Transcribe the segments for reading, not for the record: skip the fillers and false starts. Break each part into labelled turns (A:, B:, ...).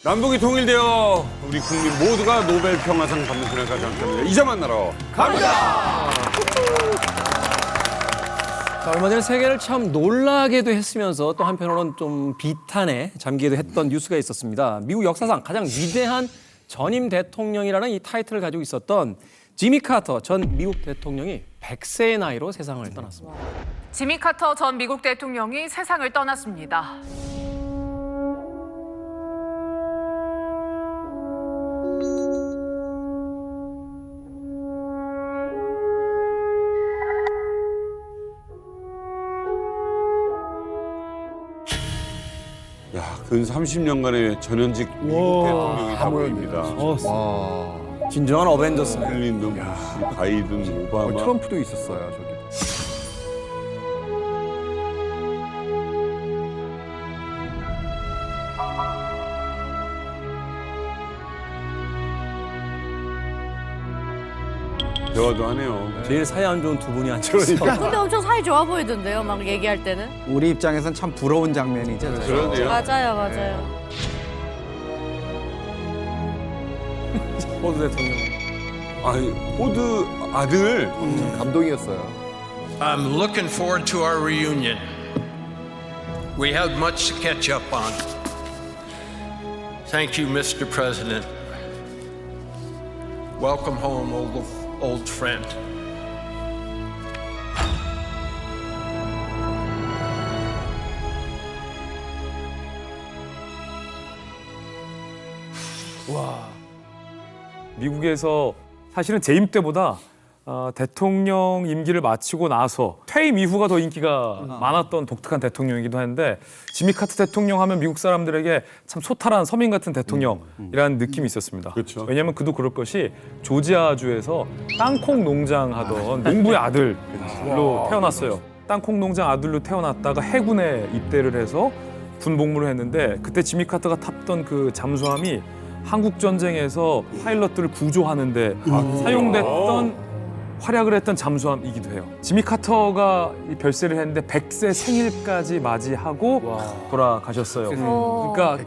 A: 남북이 통일되어 우리 국민 모두가 노벨 평화상 받는 그날까지 함께합니다. 이제 만나러 갑니다.
B: 자, 얼마 전에 세계를 참 놀라게도 했으면서 또 한편으로는 좀 비탄에 잠기기도 했던 뉴스가 있었습니다. 미국 역사상 가장 위대한 전임 대통령이라는 이 타이틀을 가지고 있었던 지미 카터 전 미국 대통령이 100세의 나이로 세상을 떠났습니다.
C: 지미 카터 전 미국 대통령이 세상을 떠났습니다.
A: 야, 근 30년간의 전현직 미국 대통령이 다 모입니다.
B: 진정한 어벤져스.
A: 클린턴, 부시, 바이든, 오바마.
D: 트럼프도 있었어요, 저기.
A: 대화도 하네요.
B: 제일 사이 안 좋은 두 분이 앉아있어요.
E: 근데 엄청 사이 좋아 보이던데요, 막 얘기할 때는.
F: 우리 입장에선 참 부러운 장면이죠.
A: 그러네요.
E: 맞아요, 맞아요.
B: 포드 대통령.
A: 아니, 포드 아들.
D: 감동이었어요.
G: I'm looking forward to our reunion. We have much to catch up on. Thank you, Mr. President. Welcome home, old friend.
H: 미국에서 사실은 재임 때보다 대통령 임기를 마치고 나서 퇴임 이후가 더 인기가 많았던 독특한 대통령이기도 한데 지미 카터 대통령 하면 미국 사람들에게 참 소탈한 서민 같은 대통령이라는 느낌이 있었습니다.
A: 그렇죠.
H: 왜냐하면 그도 그럴 것이 조지아주에서 땅콩 농장 하던 농부의 아들로 태어났어요. 땅콩 농장 아들로 태어났다가 해군에 입대를 해서 군복무를 했는데 그때 지미 카터가 탔던 그 잠수함이 한국 전쟁에서 파일럿들을 구조하는데 사용됐던 활약을 했던 잠수함이기도 해요. 지미 카터가 이 별세를 했는데 100세 생일까지 맞이하고 돌아가셨어요. 그러니까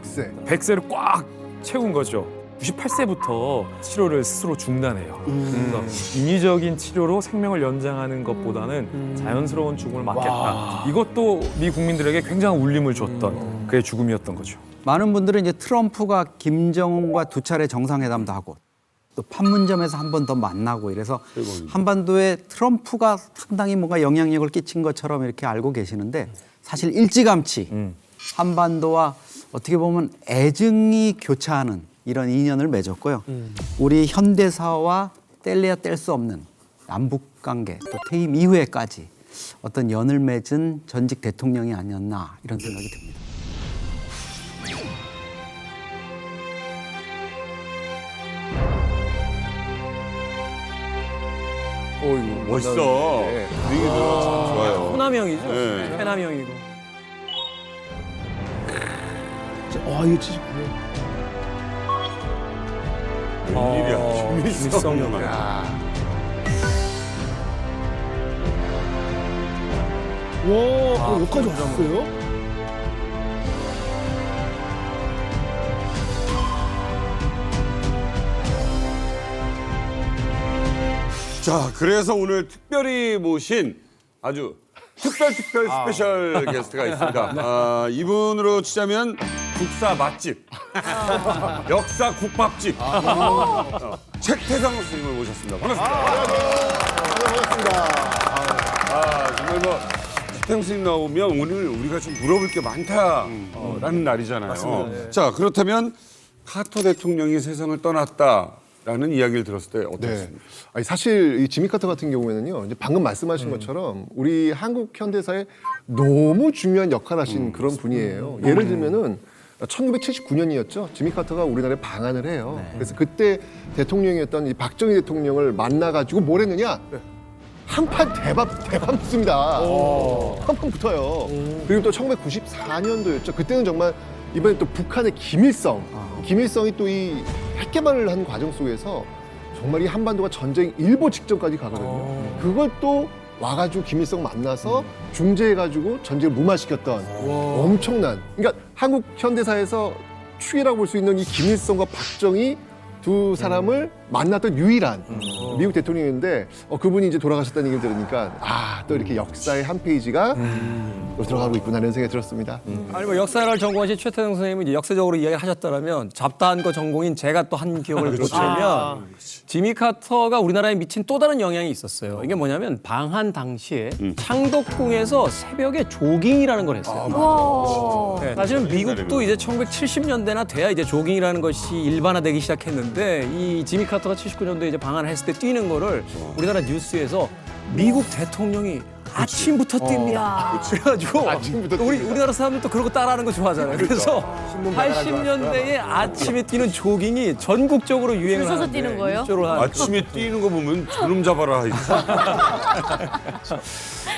H: 100세를 꽉 채운 거죠. 98세부터 치료를 스스로 중단해요. 그래서 인위적인 치료로 생명을 연장하는 것보다는 자연스러운 죽음을 맞겠다. 이것도 미 국민들에게 굉장한 울림을 줬던 그의 죽음이었던 거죠.
F: 많은 분들은 이제 트럼프가 김정은과 두 차례 정상회담도 하고 또 판문점에서 한 번 더 만나고 이래서 한반도에 트럼프가 상당히 뭔가 영향력을 끼친 것처럼 이렇게 알고 계시는데 사실 일찌감치 한반도와 어떻게 보면 애증이 교차하는 이런 인연을 맺었고요. 우리 현대사와 뗄래야 뗄 수 없는 남북 관계 또 퇴임 이후에까지 어떤 연을 맺은 전직 대통령이 아니었나 이런 생각이 듭니다.
A: 멋있어. 분위기도 참 좋아요.
B: 호남형이죠.
A: 네.
B: 해남형이고.
D: 이거 진짜
A: 웬일이야. 김일성 영화.
D: 와, 여기까지 왔어요?
A: 자, 그래서 오늘 특별히 모신 아주 스페셜 게스트가 있습니다. 이분으로 치자면 국사 맛집, 역사 국밥집, 책태상 선생님을 모셨습니다. 반갑습니다. 정말 뭐 책태상 선생님 나오면 오늘 우리가 좀 물어볼 게 많다라는 날이잖아요. 자, 그렇다면 카터 대통령이 세상을 떠났다라는 이야기를 들었을 때 어땠습니까?
D: 네. 아니, 사실 이 지미 카터 같은 경우에는요, 이제 방금 말씀하신 것처럼 우리 한국 현대사에 너무 중요한 역할을 하신 그런 분이에요. 예를 들면은 1979년이었죠. 지미 카터가 우리나라에 방한을 해요. 그래서 그때 대통령이었던 이 박정희 대통령을 만나가지고 뭘 했느냐? 한판 대박 붙습니다. 한판 붙어요. 그리고 또 1994년도였죠. 그때는 정말 이번에 또 북한의 김일성이 또 이 핵개발을 한 과정 속에서 정말 이 한반도가 전쟁 일보 직전까지 가거든요. 그걸 또 와가지고 김일성 만나서 중재해가지고 전쟁을 무마시켰던 엄청난. 그러니까 한국 현대사에서 축이라고 볼 수 있는 이 김일성과 박정희 두 사람을 만났던 유일한 미국 대통령인데 그분이 이제 돌아가셨다는 얘기를 들으니까 또 이렇게 역사의 한 페이지가 들어가고 있구나 이런 생각이 들었습니다.
B: 아니 뭐 역사를 전공하신 최태성 선생님이 이제 역사적으로 이야기를 하셨다면 잡다한 거 전공인 제가 또 한 기억을 보태면 지미 카터가 우리나라에 미친 또 다른 영향이 있었어요. 이게 뭐냐면 방한 당시에 창덕궁에서 새벽에 조깅이라는 걸 했어요.
E: 와.
B: 네, 사실은 미국도 이제 1970년대나 돼야 이제 조깅이라는 것이 일반화되기 시작했는데 이 지미 카터가 79년도에 이제 방한을 했을 때 뛰는 거를 우리나라 뉴스에서 미국 대통령이 아침부터 뜁니다. 그래가지고 우리나라 사람들도 그러고 따라하는 거 좋아하잖아요. 그래서 80년대에 아침에 뛰는 조깅이 전국적으로 유행을
E: 줄 서서
B: 하는데
E: 뛰는 거예요?
B: 일조를 하는
A: 아침에 뛰는 거 보면 주름 잡아라.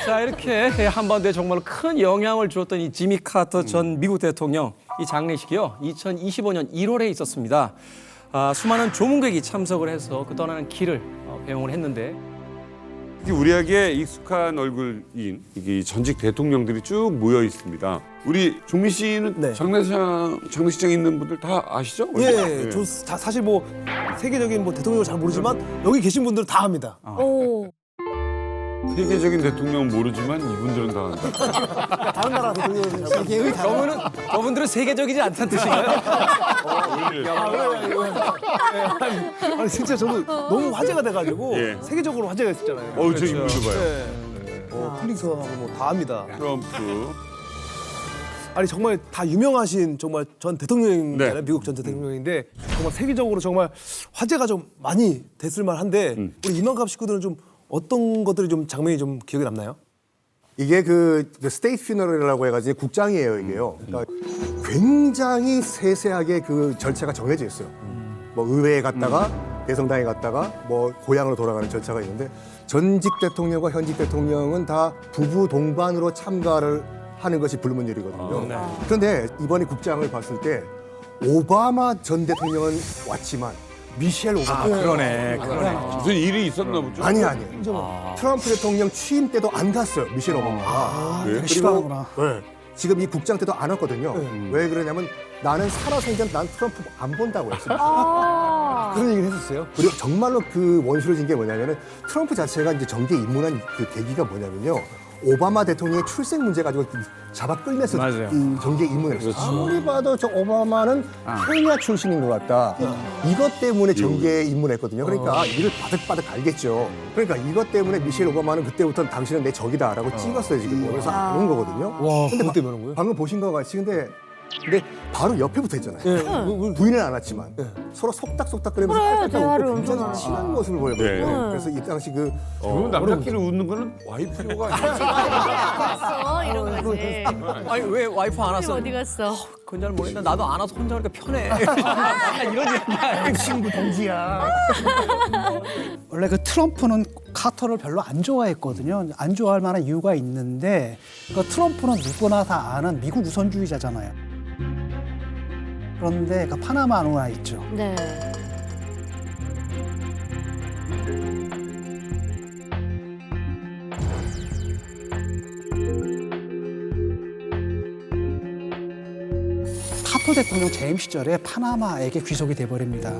B: 자, 이렇게 한반도에 정말 큰 영향을 주었던 이 지미 카터 전 미국 대통령 이 장례식이요. 2025년 1월에 있었습니다. 수많은 조문객이 참석을 해서 그 떠나는 길을 배웅을 했는데
A: 우리에게 익숙한 얼굴인 이게 전직 대통령들이 쭉 모여 있습니다. 우리 종민 씨는 장례식장에 있는 분들 다 아시죠?
I: 예, 사실 뭐 세계적인 뭐 대통령을 잘 모르지만 여기 계신 분들은 다 압니다.
E: 오.
A: 세계적인 대통령은 모르지만 이분들은 다 안다.
I: 다른 나라 대통령은 세계의 다.
B: 저분들은 세계적이지 않다는 뜻인가요?
I: 아니 진짜 저도 너무 화제가 돼가지고
A: 예.
I: 세계적으로 화제가 있었잖아요.
A: 저 인물 좀 봐요.
I: 네. 클린턴하고 뭐 다 압니다.
A: 트럼프.
I: 아니 정말 다 유명하신 정말 전 대통령이잖아요.
A: 네.
I: 미국 전 대통령인데 정말 세계적으로 정말 화제가 좀 많이 됐을 만한데 우리 이만갑 식구들은 좀 어떤 것들이 좀 장면이 좀 기억에 남나요?
J: 이게 그 스테이트 퓨너럴이라고 해가지고 국장이에요 이게요. 그러니까 굉장히 세세하게 그 절차가 정해져 있어요. 뭐 의회에 갔다가 대성당에 갔다가 뭐 고향으로 돌아가는 절차가 있는데 전직 대통령과 현직 대통령은 다 부부 동반으로 참가를 하는 것이 불문율이거든요. 그런데 이번에 국장을 봤을 때 오바마 전 대통령은 왔지만 미셸 오바마
B: 그러네.
A: 무슨 일이 있었나 보죠?
J: 아니에요. 트럼프 대통령 취임 때도 안 갔어요, 미셸 오바마가.
A: 그래요?
I: 싫어하구나.
J: 네. 지금 이 국장 때도 안 왔거든요. 왜 그러냐면 나는 살아생전 난 트럼프 안 본다고 했어요.
I: 그런 얘기를 했었어요.
J: 그리고 정말로 그 원수를 진 게 뭐냐면은 트럼프 자체가 이제 정계에 입문한 그 계기가 뭐냐면요. 오바마 대통령의 출생 문제 가지고 잡아 끌면서
B: 맞아요.
J: 정계에 입문했어요. 아무리 봐도 저 오바마는 케냐 출신인 것 같다. 이것 때문에 정계에 입문했거든요. 그러니까 이를 바득바득 알겠죠. 그러니까 이것 때문에 미셸 오바마는 그때부터 당신은 내 적이다라고 찍었어요 지금. 그래서 그런 거거든요.
I: 와, 그것 때문에 그런 거예요?
J: 방금 보신 것 같이 근데 바로 옆에 붙어 있잖아요. 부인은 안 왔지만 서로 속닥속닥 거리면서
E: 그래,
J: 깔깔깔
E: 대화를
J: 웃고 굉장히
E: 엄청
J: 친한 모습을 보여요.
A: 네.
J: 그래서 이 당시 그
A: 그러면 남자끼리 웃는 거는 와이프가 아니야.
E: 갔어 이런 거지.
B: 아니 왜 와이프 안 왔어?
E: 어디 갔어?
B: 그건 잘 모르겠는데 나도 안 와서 혼자 하니까 편해. 이런 얘기야.
J: 친구 동지야.
K: 원래 그 트럼프는 카터를 별로 안 좋아했거든요. 안 좋아할 만한 이유가 있는데 그 트럼프는 누구나 다 아는 미국 우선주의자잖아요. 그런데 그 파나마 운하 있죠.
E: 네.
K: 카터 대통령 재임 시절에 파나마에게 귀속이 돼버립니다.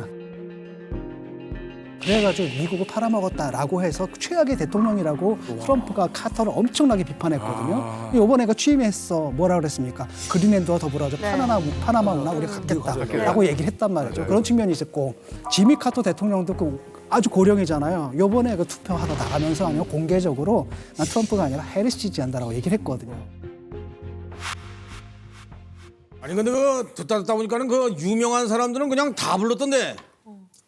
K: 그래가지고 미국을 팔아먹었다라고 해서 최악의 대통령이라고 트럼프가 카터를 엄청나게 비판했거든요. 이번에 취임했어 뭐라 그랬습니까? 그린랜드와 더불어서 파나마 운하 우리가 갖겠다라고 얘기를 했단 말이죠. 그런 측면이 있었고 지미 카터 대통령도 아주 고령이잖아요. 이번에 투표하러 나가면서 아니면 공개적으로 난 트럼프가 아니라 해리스 지지한다라고 얘기를 했거든요.
L: 아니 근데 듣다 보니까는 유명한 사람들은 그냥 다 불렀던데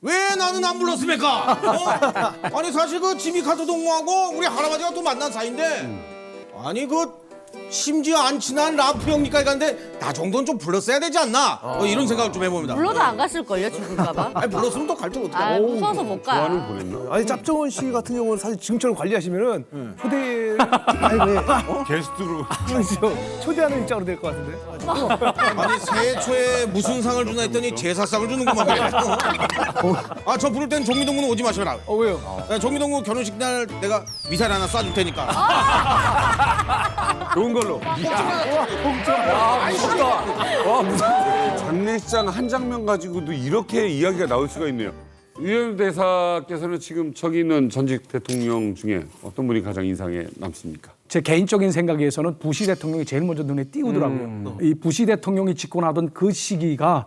L: 왜 나는 안 불렀습니까? 아니 사실 지미 카터 동무하고 우리 할아버지가 또 만난 사이인데 아니 심지어 안 친한 라프 형님까지 갔는데 나 정도는 좀 불렀어야 되지 않나? 이런 생각을 좀 해봅니다.
E: 불러도 안 갔을걸요 죽을까 봐.
L: 아니 불렀으면 또 갈 줄 어떡해.
E: 무서워서 못 가.
A: 조안을 보냈나?
I: 아니 짭정원 씨 같은 경우는 사실 지금처럼 관리하시면은 초대를
A: 게스트로.
I: 초대하는 입장으로 될 것 같은데.
L: 아니 새해 초에 무슨 상을 주나 했더니 제사상을 주는구만 그래. 저 부를 땐 정미동무는 오지 마셔라.
I: 왜요?
L: 정미동무 결혼식 날 내가 미사일 하나 쏴줄 테니까.
A: 좋은 걸로.
B: 무섭다. 와 무섭다.
A: 장례식장 한 장면 가지고도 이렇게 이야기가 나올 수가 있네요. 유현우 대사께서는 지금 저기 있는 전직 대통령 중에 어떤 분이 가장 인상에 남습니까?
M: 제 개인적인 생각에서는 부시 대통령이 제일 먼저 눈에 띄우더라고요. 이 부시 대통령이 집권하던 그 시기가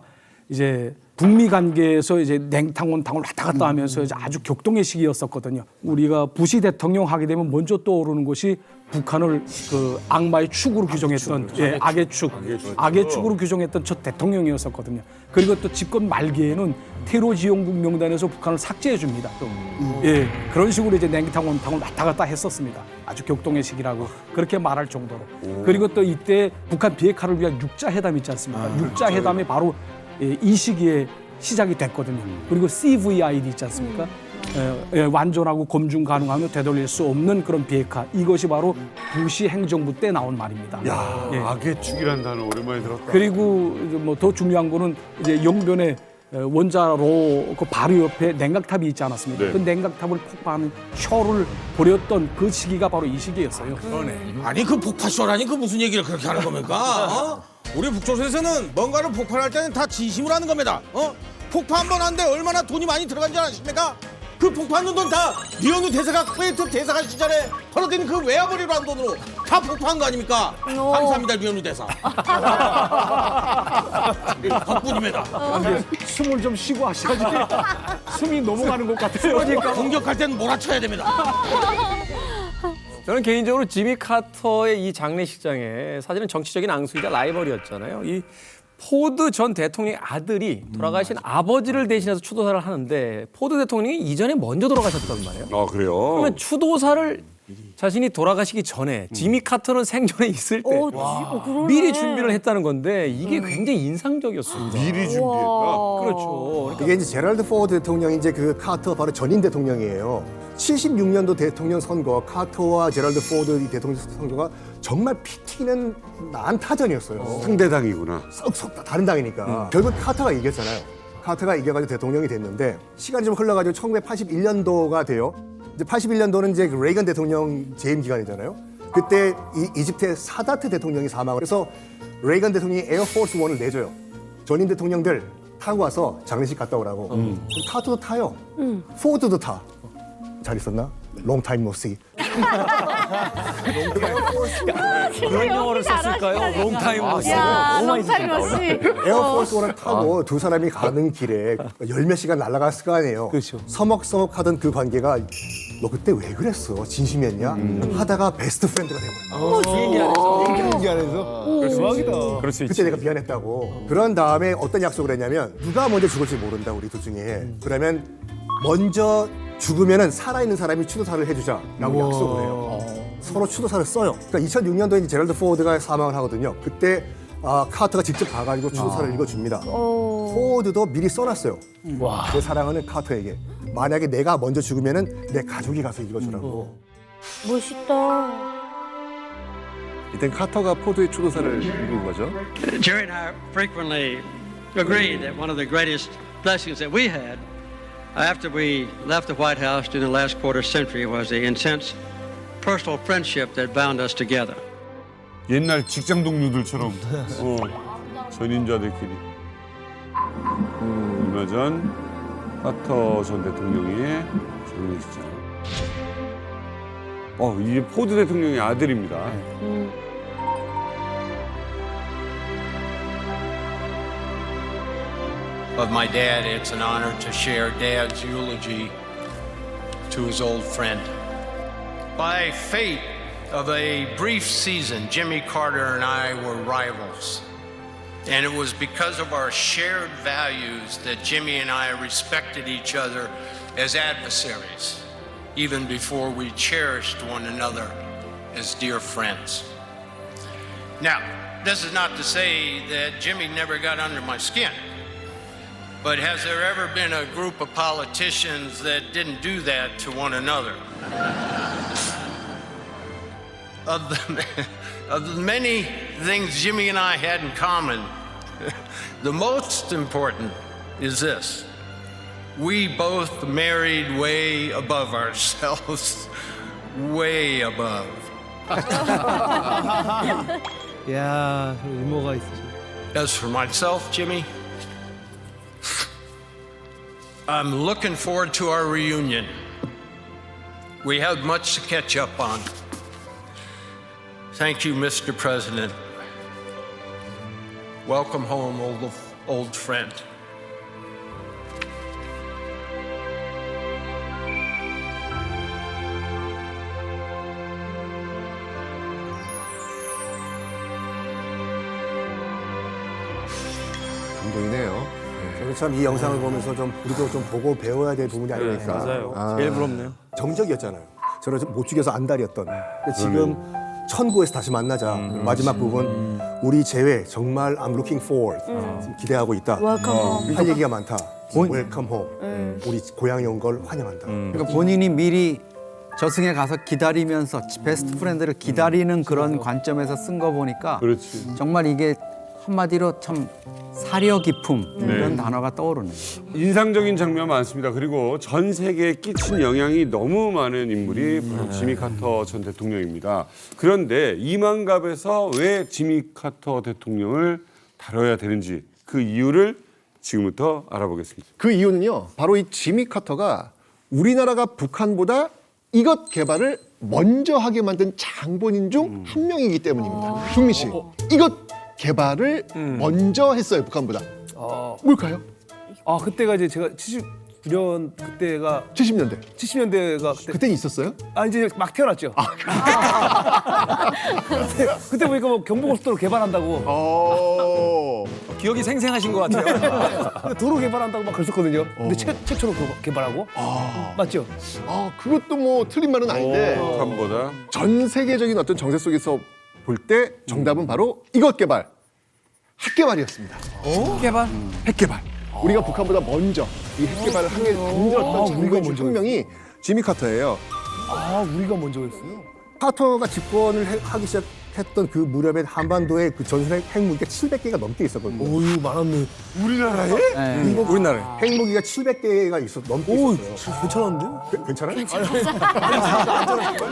M: 이제 북미 관계에서 이제 냉탕 온탕을 왔다 갔다 하면서 이제 아주 격동의 시기였었거든요. 우리가 부시 대통령 하게 되면 먼저 떠오르는 것이 북한을 그 악마의 축으로 규정했던 악의 축으로 규정했던 첫 대통령이었었거든요. 그리고 또 집권 말기에는 테러 지원국 명단에서 북한을 삭제해 줍니다. 예, 그런 식으로 이제 냉탕 온탕을 왔다 갔다 했었습니다. 아주 격동의 시기라고 그렇게 말할 정도로. 그리고 또 이때 북한 비핵화를 위한 육자회담 있지 않습니까? 육자회담이 바로 이 시기에 시작이 됐거든요. 그리고 CVID 있지 않습니까? 완전하고 검증 가능하며 되돌릴 수 없는 그런 비핵화. 이것이 바로 부시 행정부 때 나온 말입니다.
A: 야, 악의 축이라는 단어 오랜만에 들었다.
M: 그리고 뭐 더 중요한 거는 이제 영변에 원자로 그 바로 옆에 냉각탑이 있지 않았습니까?
A: 네.
M: 그 냉각탑을 폭파하는 쇼를 벌였던 그 시기가 바로 이 시기였어요.
L: 아니 그 폭파쇼라니 그 무슨 얘기를 그렇게 하는 겁니까? 우리 북조선에서는 뭔가를 폭발할 때는 다 진심으로 하는 겁니다. 폭파 한 번 하는데 얼마나 돈이 많이 들어간지 아십니까? 그 폭파하는 돈 다 리오누 대사가 쿠웨이트 대사가 시절에 벌어들인 그 외화벌이로 한 돈으로 다 폭파한 거 아닙니까? 감사합니다 리오누 대사. 덕분입니다.
M: 숨을 좀 쉬고 하셔야지. 숨이 넘어가는 것 같아요.
L: 그러니까 공격할 때는 몰아쳐야 됩니다.
B: 저는 개인적으로 지미 카터의 이 장례식장에 사실은 정치적인 앙숙이자 라이벌이었잖아요. 이 포드 전 대통령의 아들이 돌아가신 아버지를 대신해서 추도사를 하는데 포드 대통령이 이전에 먼저 돌아가셨단 말이에요.
A: 아, 그래요?
B: 그러면 추도사를 자신이 돌아가시기 전에 지미 카터는 생전에 있을 때 미리 준비를 했다는 건데 이게 굉장히 인상적이었습니다.
A: 미리 준비했다?
B: 그렇죠.
J: 이게 이제 제럴드 포드 대통령이 이제 그 카터 바로 전임 대통령이에요. 76년도 대통령 선거 카터와 제럴드 포드 이 대통령 선거가 정말 피 튀기는 난타전이었어요.
A: 상대당이구나.
J: 썩 다른 당이니까. 결국 카터가 이겼잖아요. 카터가 이겨가지고 대통령이 됐는데 시간이 좀 흘러가지고 1981년도가 돼요. 이제 81년도는 이제 그 레이건 대통령 재임 기간이잖아요. 그때 이집트의 사다트 대통령이 사망을 해서 레이건 대통령이 에어포스 1을 내줘요. 전임 대통령들 타고 와서 장례식 갔다 오라고. 카터도 타요. 포드도 타. 잘 있었나? Long time no see.
B: 그런 영어를 썼을까요? 롱타임 로스.
J: 에어포스 1을 타고 두 사람이 가는 길에 열 몇 시간 날아갔을 거 아니에요.
I: 그렇죠.
J: 서먹서먹하던 그 관계가 너 그때 왜 그랬어? 진심이었냐? 하다가 베스트 프렌드가 돼버려.
I: 비행기 안에서. 대박이다.
B: 그럴 수
J: 그때
B: 있지.
J: 내가 미안했다고. 그런 다음에 어떤 약속을 했냐면 누가 먼저 죽을지 모른다 우리 둘 중에. 그러면 먼저 죽으면은 살아있는 사람이 추도사를 해주자라고 약속을 해요. 서로 추도사를 써요. 그러니까 2006년도에 이제 제럴드 포드가 사망을 하거든요. 그때 카터가 직접 가가지고 추도사를 읽어줍니다. 포드도 미리 써놨어요. 내 사랑하는 카터에게. 만약에 내가 먼저 죽으면은 내 가족이 가서 읽어주라고.
E: 멋있다.
D: 이땐 카터가 포드의 추도사를 읽은 거죠.
N: Jerry and I frequently agree that one of the greatest blessings that we had after we left the White House during the last quarter century was the intense personal friendship that bound us together.
A: 옛날 직장 동료들처럼 전인자들끼리. 얼마 전 카터 전 대통령의 장례식장. 이게 포드 대통령의 아들입니다.
G: Of my dad, it's an honor to share Dad's eulogy to his old friend. By fate of a brief season, Jimmy Carter and I were rivals. And it was because of our shared values that Jimmy and I respected each other as adversaries, even before we cherished one another as dear friends. Now, this is not to say that Jimmy never got under my skin. But has there ever been a group of politicians that didn't do that to one another? Of the many things Jimmy and I had in common, the most important is this. We both married way above ourselves, way above.
I: 야, 유머가 있으셔.
G: As for myself, Jimmy, I'm looking forward to our reunion. We have much to catch up on. Thank you, Mr. President. Welcome home, old friend.
D: 감동이네요.
J: 저는 참 이 영상을 보면서 좀 우리도 좀 보고 배워야 될 부분이 아닐까.
B: 맞아요. 제일 부럽네요.
J: 정적이었잖아요. 저를 못 죽여서 안달이었던. 근데 지금 천국에서 다시 만나자. 마지막 부분 우리 재회 정말 I'm looking forward. 기대하고 있다.
E: Welcome home.
J: 할 얘기가 많다. Welcome home. 우리 고향에 온 걸 환영한다.
F: 그러니까 본인이 미리 저승에 가서 기다리면서 베스트 프렌드를 기다리는 그런 관점에서 쓴 거 보니까
A: 그렇지.
F: 정말 이게 한마디로 참 사려 깊음 이런 단어가 떠오르네요.
A: 인상적인 장면 많습니다. 그리고 전 세계에 끼친 영향이 너무 많은 인물이 바로 지미 카터 전 대통령입니다. 그런데 이만갑에서 왜 지미 카터 대통령을 다뤄야 되는지 그 이유를 지금부터 알아보겠습니다.
D: 그 이유는요. 바로 이 지미 카터가 우리나라가 북한보다 이것 개발을 먼저 하게 만든 장본인 중 한 명이기 때문입니다. 김민 씨, 이것 개발을 먼저 했어요, 북한보다. 뭘까요?
I: 아 그때가 이제 제가 79년 그때가
D: 70년대.
I: 70년대가
D: 그때 있었어요?
I: 아 이제 막 태어났죠. 그때 보니까 뭐 경부고속도로 개발한다고.
B: 기억이 생생하신 것 같아요.
I: 근데 도로 개발한다고 막 그랬었거든요. 근데 최초로 그거 개발하고. 맞죠?
D: 그것도 뭐 틀린 말은 아닌데
A: 북한보다
D: 전 세계적인 어떤 정세 속에서 볼 때 정답은 바로 이것 개발, 핵 개발이었습니다.
B: 개발?
D: 핵 개발. 우리가 북한보다 먼저 이 핵 개발을 하게 만들었던 장본인 중 한 명이 지미 카터예요.
I: 아 우리가 먼저 했어요.
J: 카터가 집권을 하기 시작했던 그 무렵에 한반도에 그 전술 핵무기가 700개가 넘게 있었거든요.
I: 오유 많았네.
D: 우리나라에?
F: 네.
B: 우리나라에.
J: 핵무기가 700개가 넘게 있었어요.
I: 괜찮았는데?
J: 괜찮아요?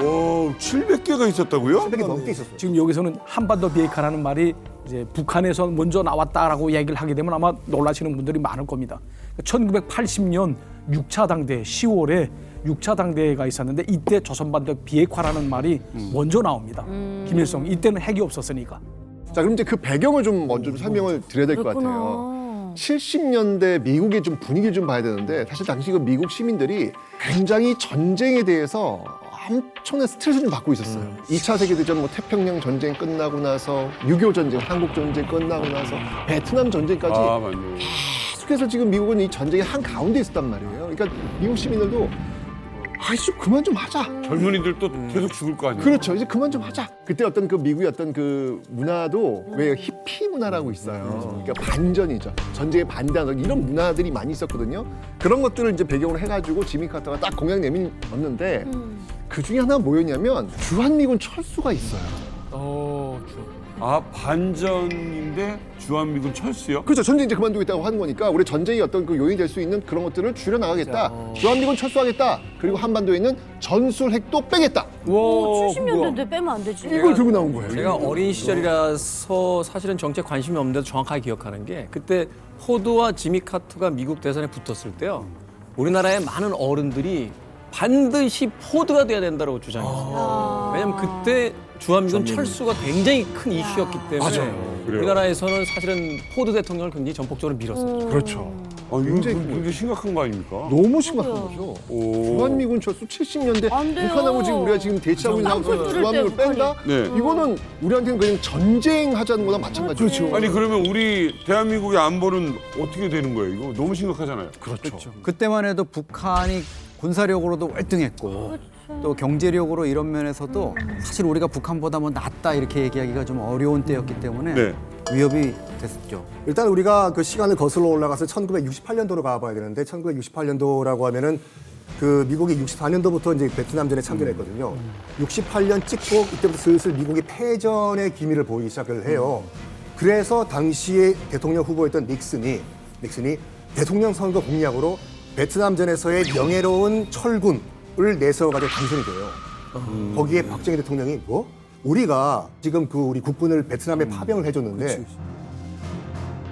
A: 오, 700개가 있었다고요?
J: 700개 넘게 있었어요.
M: 지금 여기서는 한반도 비핵화라는 말이 이제 북한에서 먼저 나왔다라고 얘기를 하게 되면 아마 놀라시는 분들이 많을 겁니다. 1980년 6차 당대 10월에 6차 당대회가 있었는데 이때 조선반도 비핵화라는 말이 먼저 나옵니다. 김일성 이때는 핵이 없었으니까.
D: 자, 그럼 이제 그 배경을 좀 먼저 좀 설명을 드려야 될 것 같아요. 70년대 미국의 좀 분위기를 좀 봐야 되는데 사실 당시 그 미국 시민들이 굉장히 전쟁에 대해서 엄청난 스트레스를 좀 받고 있었어요. 2차 세계대전, 뭐 태평양 전쟁 끝나고 나서 6.25 전쟁, 한국 전쟁 끝나고 나서 베트남 전쟁까지
A: 맞네.
D: 계속해서 지금 미국은 이 전쟁의 한 가운데 있었단 말이에요. 그러니까 미국 시민들도 좀 그만 좀 하자.
A: 젊은이들도 계속 죽을 거 아니에요?
D: 그렇죠. 이제 그만 좀 하자. 그때 어떤 그 미국의 어떤 그 문화도 왜 히피 문화라고 있어요. 그러니까 반전이죠. 전쟁에 반대하는 이런 문화들이 많이 있었거든요. 그런 것들을 이제 배경으로 해가지고 지미 카터가 딱 공약 내밀었는데 그 중에 하나가 뭐였냐면 주한미군 철수가 있어요.
A: 아, 반전인데 주한미군 철수요?
D: 그렇죠. 전쟁 이제 그만두겠다고 하는 거니까 우리 전쟁이 어떤 그 요인이 될 수 있는 그런 것들을 줄여나가겠다. 주한미군 철수하겠다. 그리고 한반도에 있는 전술 핵도 빼겠다.
E: 70년대인데 빼면 안 되지.
D: 이걸 들고 나온 거예요.
B: 제가 어린 시절이라서 사실은 정치에 관심이 없는데도 정확하게 기억하는 게 그때 포드와 지미 카터가 미국 대선에 붙었을 때요. 우리나라의 많은 어른들이 반드시 포드가 돼야 된다고 주장했어요. 왜냐하면 그때 주한미군 철수가 굉장히 큰 이슈였기 때문에 우리나라에서는 사실은 포드 대통령을 굉장히 전폭적으로 밀었었죠.
D: 그렇죠.
A: 이거 굉장히 심각한 거 아닙니까?
D: 너무 심각한 거죠. 주한미군 철수 70년대
E: 안 돼요.
D: 북한하고 지금 우리가 지금 대치하고 있는 상황에서 주한미군을 뺀다?
A: 네.
D: 이거는 우리한테는 그냥 전쟁하자는 거나 마찬가지죠.
A: 그렇죠. 아니 그러면 우리 대한민국의 안보는 어떻게 되는 거예요? 이거 너무 심각하잖아요.
D: 그렇죠.
F: 그때만 해도 북한이 군사력으로도 월등했고 또 경제력으로 이런 면에서도 사실 우리가 북한보다 뭐 낫다 이렇게 얘기하기가 좀 어려운 때였기 때문에
A: 네.
F: 위협이 됐었죠.
J: 일단 우리가 그 시간을 거슬러 올라가서 1968년도로 가봐야 되는데 1968년도라고 하면은 그 미국이 64년도부터 이제 베트남전에 참전했거든요. 68년 찍고 이때부터 슬슬 미국이 패전의 기미를 보이기 시작을 해요. 그래서 당시에 대통령 후보였던 닉슨이 대통령 선거 공약으로 베트남전에서의 명예로운 철군을 내세워가지고 당선이 돼요. 거기에 박정희 대통령이 뭐? 우리가 지금 그 우리 국군을 베트남에 파병을 해줬는데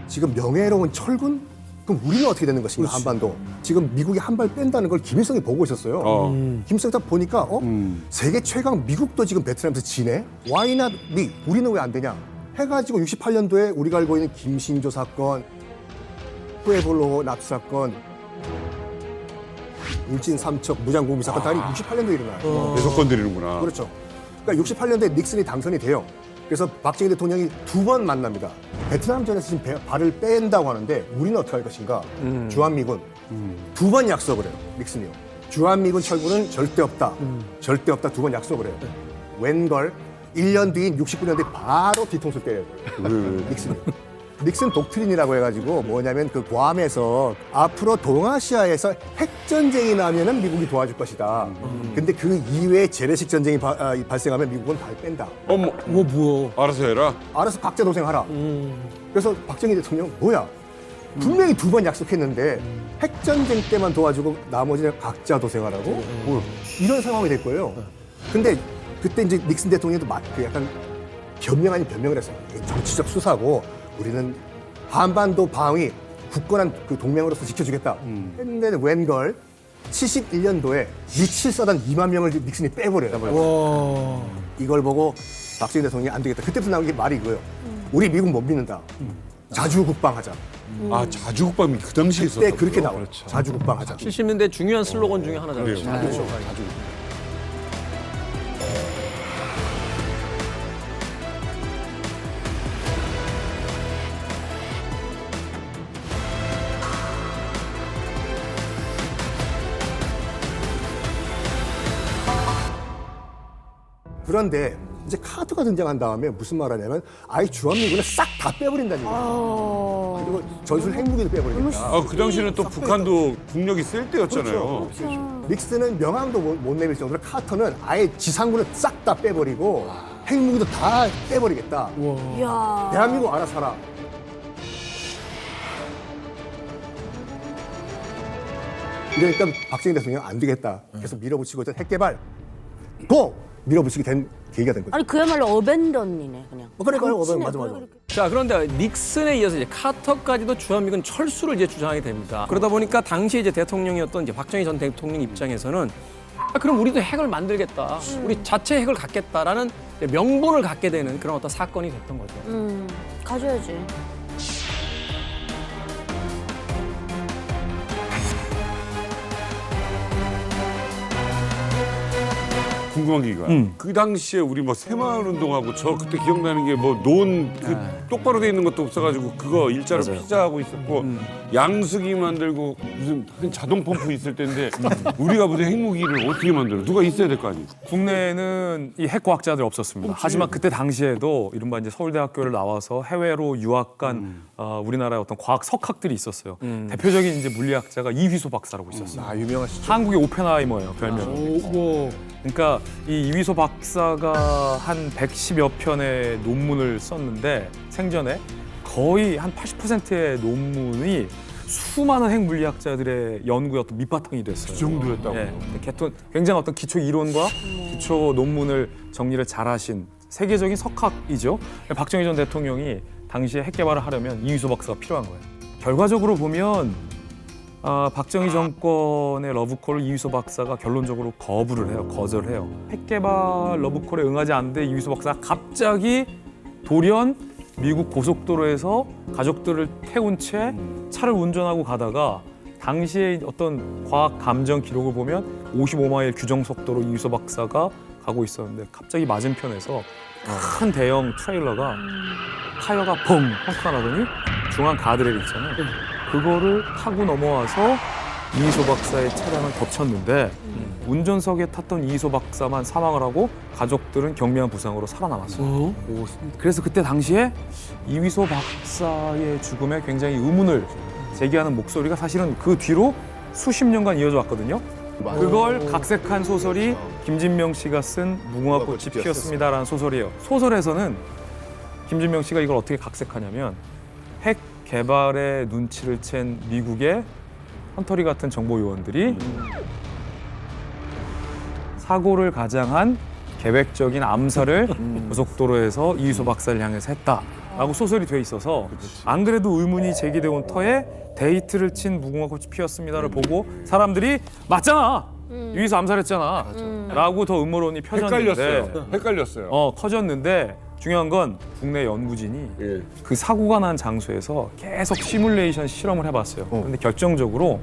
J: 지금 명예로운 철군? 그럼 우리는 어떻게 되는 것인가 한반도. 지금 미국이 한 발 뺀다는 걸 김일성이 보고 있었어요. 김일성이 딱 보니까 세계 최강 미국도 지금 베트남에서 지네. Why not me? 우리는 왜 안 되냐? 해가지고 68년도에 우리가 알고 있는 김신조 사건, 푸에볼로 납치 사건, 울진 삼척 무장공비 사건 다 68년도에 일어나요.
A: 계속 건드리는구나.
J: 그렇죠. 그러니까 68년도에 닉슨이 당선이 돼요. 그래서 박정희 대통령이 2번 만납니다. 베트남전에서 지금 발을 뺀다고 하는데 우리는 어떻게 할 것인가? 주한미군 2번 약속을 해요. 닉슨이요. 주한미군 철군은 절대 없다. 절대 없다 2번 약속을 해요. 웬걸 1년 뒤인 69년도에 바로 뒤통수 때려요. 닉슨이. 닉슨 독트린이라고 해가지고 뭐냐면 그 괌에서 앞으로 동아시아에서 핵전쟁이 나면은 미국이 도와줄 것이다. 근데 그 이외에 재래식 전쟁이 발생하면 미국은 발 뺀다.
A: 어머, 뭐야? 알아서 해라.
J: 알아서 각자 도생하라. 그래서 박정희 대통령 뭐야? 분명히 2번 약속했는데 핵전쟁 때만 도와주고 나머지는 각자 도생하라고? 이런 상황이 될 거예요. 근데 그때 이제 닉슨 대통령도 그 약간 변명 아닌 변명을 했어요. 정치적 수사고 우리는 한반도 방위 굳건한 그 동맹으로서 지켜주겠다. 했는데 웬걸 71년도에 미칠사단 2만 명을 닉슨이 빼버려요. 이걸 보고 박정희 대통령이 안 되겠다. 그때부터 나온 게 말이 이거예요. 우리 미국 못 믿는다. 자주국방하자.
A: 아, 자주국방이 그 당시에 있었다.
J: 그때 그렇게 나와요. 자주국방하자.
B: 70년대 중요한 슬로건 중에 하나잖아요.
A: 그렇죠.
J: 그런데 이제 카터가 등장한 다음에 무슨 말 하냐면 아예 주한미군을 싹 다 빼버린다는 얘기예요. 그리고 전술 핵무기도 빼버리겠다.
A: 그 당시에는 또 북한도 국력이 셀 때였잖아요.
J: 그렇죠. 닉슨은 명함도 못 내밀 정도로 카터는 아예 지상군을 싹 다 빼버리고 핵무기도 다 빼버리겠다.
E: 이야.
J: 대한민국 알아서 하라. 이러니까 박정희 대통령 안 되겠다. 계속 밀어붙이고 있던 핵개발 고! 밀어붙이게 된 계기가 된 거죠.
E: 아니 그야말로 어벤던이네 그냥.
J: 그러니까요.
E: 강치네,
J: 맞아.
B: 자, 그런데 닉슨에 이어서 이제 카터까지도 주한미군 철수를 이제 주장하게 됩니다. 그러다 보니까 당시 이제 대통령이었던 이제 박정희 전 대통령 입장에서는 그럼 우리도 핵을 만들겠다. 우리 자체 핵을 갖겠다라는 명분을 갖게 되는 그런 어떤 사건이 됐던 거죠.
E: 가져야지.
A: 궁금한 게 이거야. 그 당시에 우리 뭐 새마을 운동하고 저 그때 기억나는 게 뭐 논 그 똑바로 돼 있는 것도 없어가지고 그거 일자로 피자하고 있었고 양수기 만들고 무슨 자동 펌프 있을 때인데 우리가 무슨 핵무기를 어떻게 만들어? 누가 있어야 될 거 아니에요?
H: 국내에는 이 핵과학자들이 없었습니다. 하지만 그때 당시에도 이른바 이제 서울대학교를 나와서 해외로 유학 간 우리나라의 어떤 과학 석학들이 있었어요. 대표적인 이제 물리학자가 이휘소 박사라고 있었어요.
J: 유명하시죠.
H: 한국의 오펜하이머예요, 별명이. 그러니까 이 이휘소 박사가 한 110여 편의 논문을 썼는데 생전에 거의 한 80%의 논문이 수많은 핵물리학자들의 연구의 어떤 밑바탕이 됐어요.
A: 그 정도였다고.
H: 예, 굉장히 어떤 기초 이론과 기초 논문을 정리를 잘하신 세계적인 석학이죠. 박정희 전 대통령이 당시에 핵 개발을 하려면 이휘소 박사가 필요한 거예요. 결과적으로 보면 박정희 정권의 러브콜을 이휘소 박사가 결론적으로 거절해요. 핵 개발 러브콜에 응하지 않는데 이휘소 박사가 갑자기 돌연 미국 고속도로에서 가족들을 태운 채 차를 운전하고 가다가 당시의 어떤 과학 감정 기록을 보면 55마일 규정 속도로 이휘소 박사가 가고 있었는데 갑자기 맞은편에서 큰 대형 트레일러가 타이어가 펑 펑크나더니 중앙 가드레일 있잖아요. 그거를 타고 넘어와서 이휘소 박사의 차량을 덮쳤는데 운전석에 탔던 이휘소 박사만 사망을 하고 가족들은 경미한 부상으로 살아남았어요. 그래서 그때 당시에 이휘소 박사의 죽음에 굉장히 의문을 제기하는 목소리가 사실은 그 뒤로 수십 년간 이어져 왔거든요. 그걸 각색한 소설이 김진명 씨가 쓴 무궁화 꽃이 피었습니다라는 소설이에요. 소설에서는 김진명 씨가 이걸 어떻게 각색하냐면 핵 개발의 눈치를 챈 미국의 헌터리 같은 정보 요원들이 사고를 가장한 계획적인 암살을 고속도로에서 이휘소 박사를 향해서 했다라고 소설이 돼 있어서 안 그래도 의문이 제기돼 온 터에 데이트를 친 무궁화꽃이 피었습니다를 보고 사람들이 맞잖아. 이휘소 암살했잖아. 라고 더 음모론이 펴졌는데
A: 헷갈렸어요.
H: 커졌는데 중요한 건 국내 연구진이 그 사고가 난 장소에서 계속 시뮬레이션 실험을 해봤어요. 그런데 결정적으로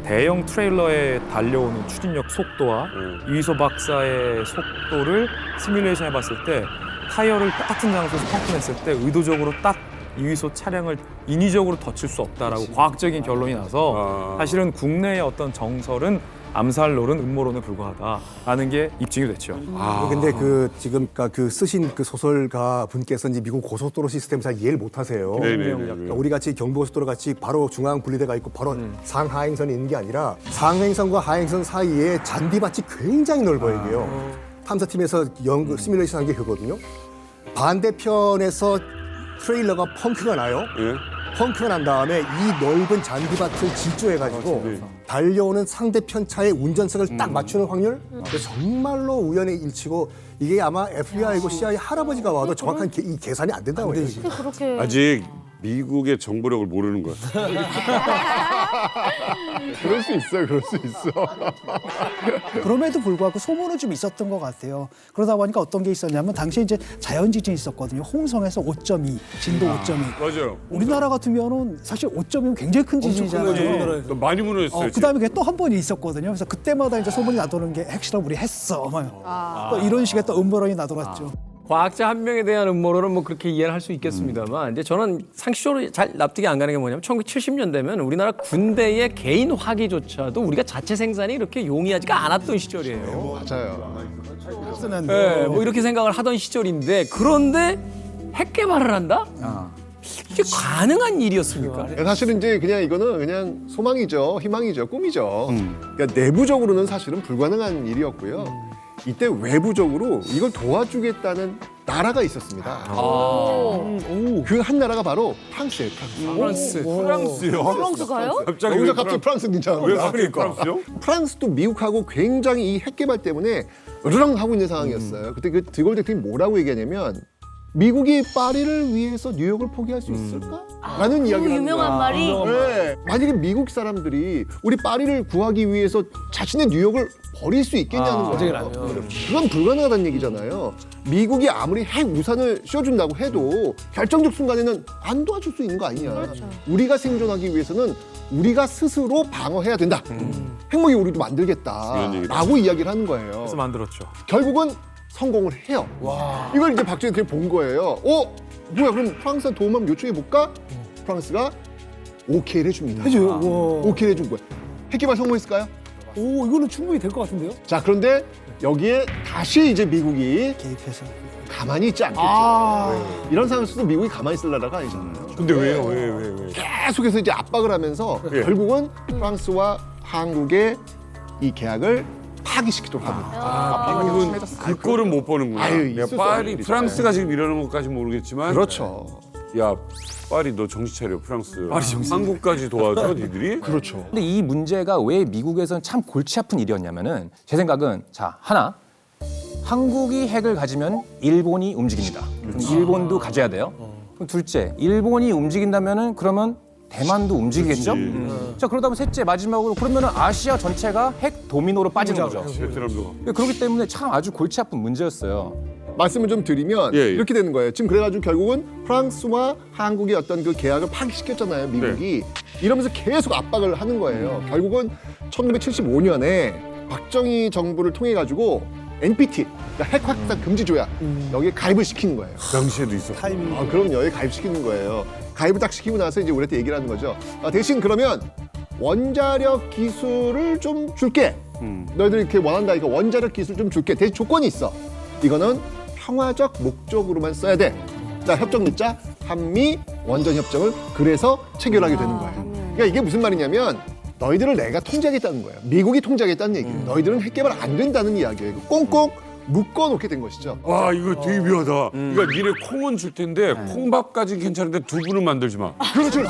H: 대형 트레일러에 달려오는 추진력 속도와 이휘소 박사의 속도를 시뮬레이션 해봤을 때 타이어를 똑같은 장소에서 펌프냈을 때 의도적으로 딱 이휘소 차량을 인위적으로 덧칠 수 없다라고 과학적인 결론이 나서 사실은 국내의 어떤 정설은 암살론은 음모론에 불과하다라는 게 입증이 됐죠.
J: 근데 지금 그 쓰신 그 소설가 분께서 이제 미국 고속도로 시스템 잘 이해를 못 하세요. 그러니까 우리 같이 경부고속도로 같이 바로 중앙 분리대가 있고 바로 상하행선이 있는 게 아니라 상행선과 하행선 사이에 잔디밭이 굉장히 넓어요, 이게요. 탐사팀에서 시뮬레이션 한 게 그거거든요. 반대편에서 트레일러가 펑크가 나요. 펑크가 난 다음에 이 넓은 잔디밭을 질주해가지고 달려오는 상대편 차의 운전석을 딱 맞추는 확률? 정말로 우연의 일치고 이게 아마 FBI고 CIA 할아버지가 와도 정확한 이 계산이 안 된다고 해요.
E: 그렇게
A: 아직 미국의 정보력을 모르는 것 같아요.
D: 그럴 수 있어요. 그럴 수 있어.
K: 그럼에도 불구하고 소문은 좀 있었던 것 같아요. 그러다 보니까 어떤 게 있었냐면 당시에 이제 자연 지진이 있었거든요. 홍성에서 5.2, 진도 5.2.
A: 맞아요.
K: 우리나라 같으면은 사실 5.2는 굉장히 큰 지진이잖아요.
A: 많이 무너졌어요.
K: 그다음에 그게 또 한 번이 있었거든요. 그래서 그때마다 이제 소문이 나도는 게 핵실험 우리 했어. 또 이런 식의 또 음모론이 나돌았죠.
B: 과학자 한 명에 대한 음모론은 뭐 그렇게 이해를 할 수 있겠습니다만 이제 저는 상식적으로 잘 납득이 안 가는 게 뭐냐면 1970년대면 우리나라 군대의 개인 화기조차도 우리가 자체 생산이 이렇게 용이하지가 않았던 시절이에요.
D: 맞아요.
B: 네, 뭐 이렇게 생각을 하던 시절인데 그런데 핵 개발을 한다? 이게 가능한 일이었습니까?
D: 사실은 이제 그냥 이거는 그냥 소망이죠, 희망이죠, 꿈이죠. 그러니까 내부적으로는 사실은 불가능한 일이었고요. 이때 외부적으로 이걸 도와주겠다는 나라가 있었습니다. 그 한 나라가 바로 프랑스예요.
A: 프랑스요?
E: 프랑스가요?
D: 갑자기 프랑스 등장합니다.
A: 왜 갑자기 프랑스요?
D: 프랑스도 미국하고 굉장히 이 핵 개발 때문에 으르렁 하고 있는 상황이었어요. 그때 그 드골 대통령이 뭐라고 얘기하냐면 미국이 파리를 위해서 뉴욕을 포기할 수 있을까? 라는 이야기를 하는
E: 유명한 말이?
D: 네. 만약에 미국 사람들이 우리 파리를 구하기 위해서 자신의 뉴욕을 버릴 수 있겠냐는 거예요. 그건 불가능하다는 얘기잖아요. 미국이 아무리 핵 우산을 씌워준다고 해도 결정적 순간에는 안 도와줄 수 있는 거 아니냐. 우리가 생존하기 위해서는 우리가 스스로 방어해야 된다. 핵무기 우리도 만들겠다라고 이야기를 하는 거예요.
H: 그래서 만들었죠.
D: 결국은 성공을 해요. 이걸 이제 박정희 대통령이 본 거예요. 뭐야 그럼 프랑스한테 도움 한번 요청해 볼까? 프랑스가 오케이를 해줍니다. 오케이를 해준 거예요. 핵개발 성공했을까요?
I: 오, 이거는 충분히 될 것 같은데요?
D: 자, 그런데 여기에 다시 이제 미국이
K: 개입해서.
D: 가만히 있지 않겠죠. 이런 상황에서도 미국이 가만히 있을 나라가 아니잖아요.
A: 근데 왜요? 왜?
D: 계속해서 이제 압박을 하면서 결국은 프랑스와 한국의 이 계약을 파기시키도록 합니다.
A: 미국은 그 꼴은 못 보는구나. 야, 파리, 프랑스가 지금 이러는 것까지 모르겠지만.
D: 그렇죠.
A: 야, 파리 너 정신 차려, 프랑스. 한국까지 도와줘, 니들이?
D: 그렇죠.
O: 근데 이 문제가 왜 미국에서는 참 골치 아픈 일이었냐면은 제 생각은 자, 하나. 한국이 핵을 가지면 일본이 움직입니다. 그럼 일본도 가져야 돼요. 그럼 둘째, 일본이 움직인다면은 그러면 대만도 움직이겠죠? 자, 그러다 보면 셋째, 마지막으로 그러면은 아시아 전체가 핵 도미노로 빠지는 거죠.
A: 베트남도.
O: 그렇기 때문에 참 아주 골치 아픈 문제였어요.
D: 말씀을 좀 드리면 이렇게 되는 거예요. 지금 그래가지고 결국은 프랑스와 한국의 어떤 그 계약을 파기시켰잖아요, 미국이. 이러면서 계속 압박을 하는 거예요. 결국은 1975년에 박정희 정부를 통해 가지고 NPT, 그러니까 핵 확산 금지 조약 여기에 가입을 시키는 거예요.
A: 그 당시에도 있었고.
D: 그럼요, 여기 가입시키는 거예요. 가입을 딱 시키고 나서 이제 우리한테 얘기를 하는 거죠. 대신 그러면 원자력 기술을 좀 줄게. 너희들이 이렇게 원한다니까 원자력 기술 좀 줄게. 대신 조건이 있어. 이거는 평화적 목적으로만 써야 돼. 자, 협정 맺자. 한미 원전 협정을 그래서 체결하게 되는 거예요. 그러니까 이게 무슨 말이냐면 너희들을 내가 통제하겠다는 거예요. 미국이 통제하겠다는 얘기예요. 너희들은 핵 개발 안 된다는 이야기예요. 꽁꽁 묶어놓게 된 것이죠.
A: 와 이거 되게 묘하다. 그러니까 니네 콩은 줄 텐데 콩밥까지 괜찮은데 두부는 만들지 마.
D: 그렇죠,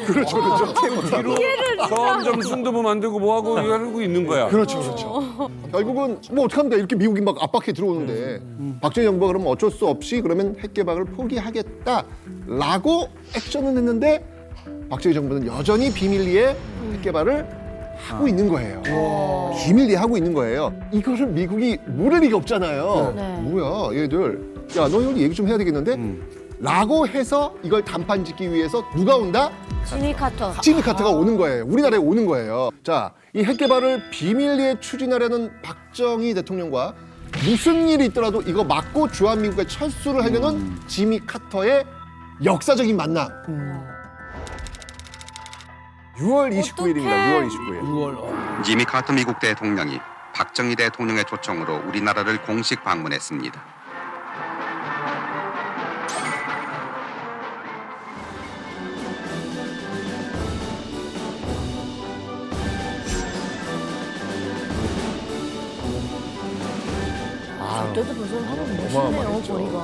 D: 그렇죠.
A: 뒤로 점점 순두부 만들고 뭐하고 이러고 있는 거야.
D: 그렇죠. 결국은 뭐 어떡합니까? 이렇게 미국이 막 압박해 들어오는데 박정희 정부가 그러면 어쩔 수 없이 그러면 핵 개발을 포기하겠다라고 액션을 했는데 박정희 정부는 여전히 비밀리에 핵 개발을 하고 있는 거예요. 비밀리에 하고 있는 거예요. 이거를 미국이 모를 리가 없잖아요.
E: 네.
D: 뭐야 얘들. 야 너 여기 얘기 좀 해야 되겠는데? 라고 해서 이걸 단판 짓기 위해서 누가 온다?
E: 지미 카터.
D: 지미 카터가 오는 거예요. 우리나라에 오는 거예요. 자, 이 핵 개발을 비밀리에 추진하려는 박정희 대통령과 무슨 일이 있더라도 이거 막고 주한미국에 철수를 하려는 지미 카터의 역사적인 만남. 6월 29일입니다. 6월 29일.
P: 지미 카터 미국 대통령이 박정희 대통령의 초청으로 우리나라를 공식 방문했습니다.
E: 그때도 벌써 하면 멋있네요, 거리가.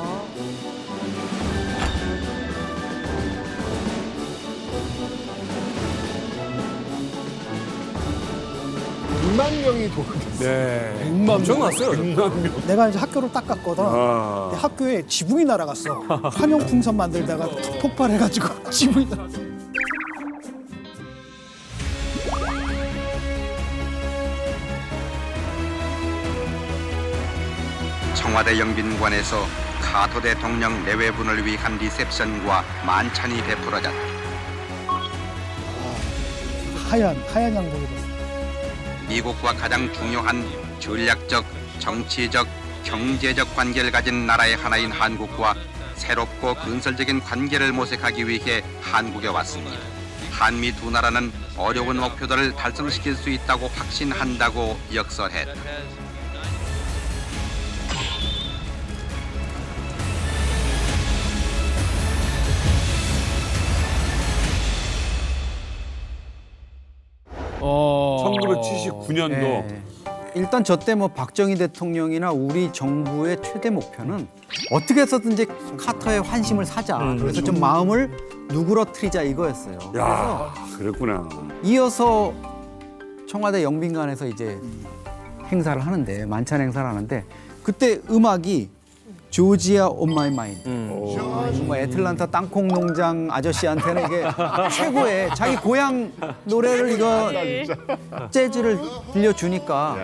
D: 만 명이 도착했어요.
A: 네.
I: 100만 명.
B: 엄청났어요.
A: 100만 명.
K: 내가 이제 학교를 딱 갔거든.
A: 아.
K: 근데 학교에 지붕이 날아갔어. 환영풍선 만들다가 폭발해가지고 지붕이 날아갔어.
P: 청와대 영빈관에서 카터 대통령 내외분을 위한 리셉션과 만찬이 베풀어졌다.
K: 하얀 양복이 됐어.
P: 미국과 가장 중요한 전략적, 정치적, 경제적 관계를 가진 나라의 하나인 한국과 새롭고 건설적인 관계를 모색하기 위해 한국에 왔습니다. 한미 두 나라는 어려운 목표들을 달성시킬 수 있다고 확신한다고 역설했다.
B: 어.
A: 1979년도.
F: 일단 저 때 뭐 박정희 대통령이나 우리 정부의 최대 목표는 어떻게 해서든지 카터의 환심을 사자. 그래서 좀 마음을 누그러뜨리자 이거였어요.
A: 야, 그랬구나.
F: 이어서 청와대 영빈관에서 이제 행사를 하는데 만찬 행사를 하는데 그때 음악이 조지아 온 마이 마인드. 뭐 애틀란타 땅콩 농장 아저씨한테는 이게 최고의 자기 고향 노래를 이거 재즈를 들려주니까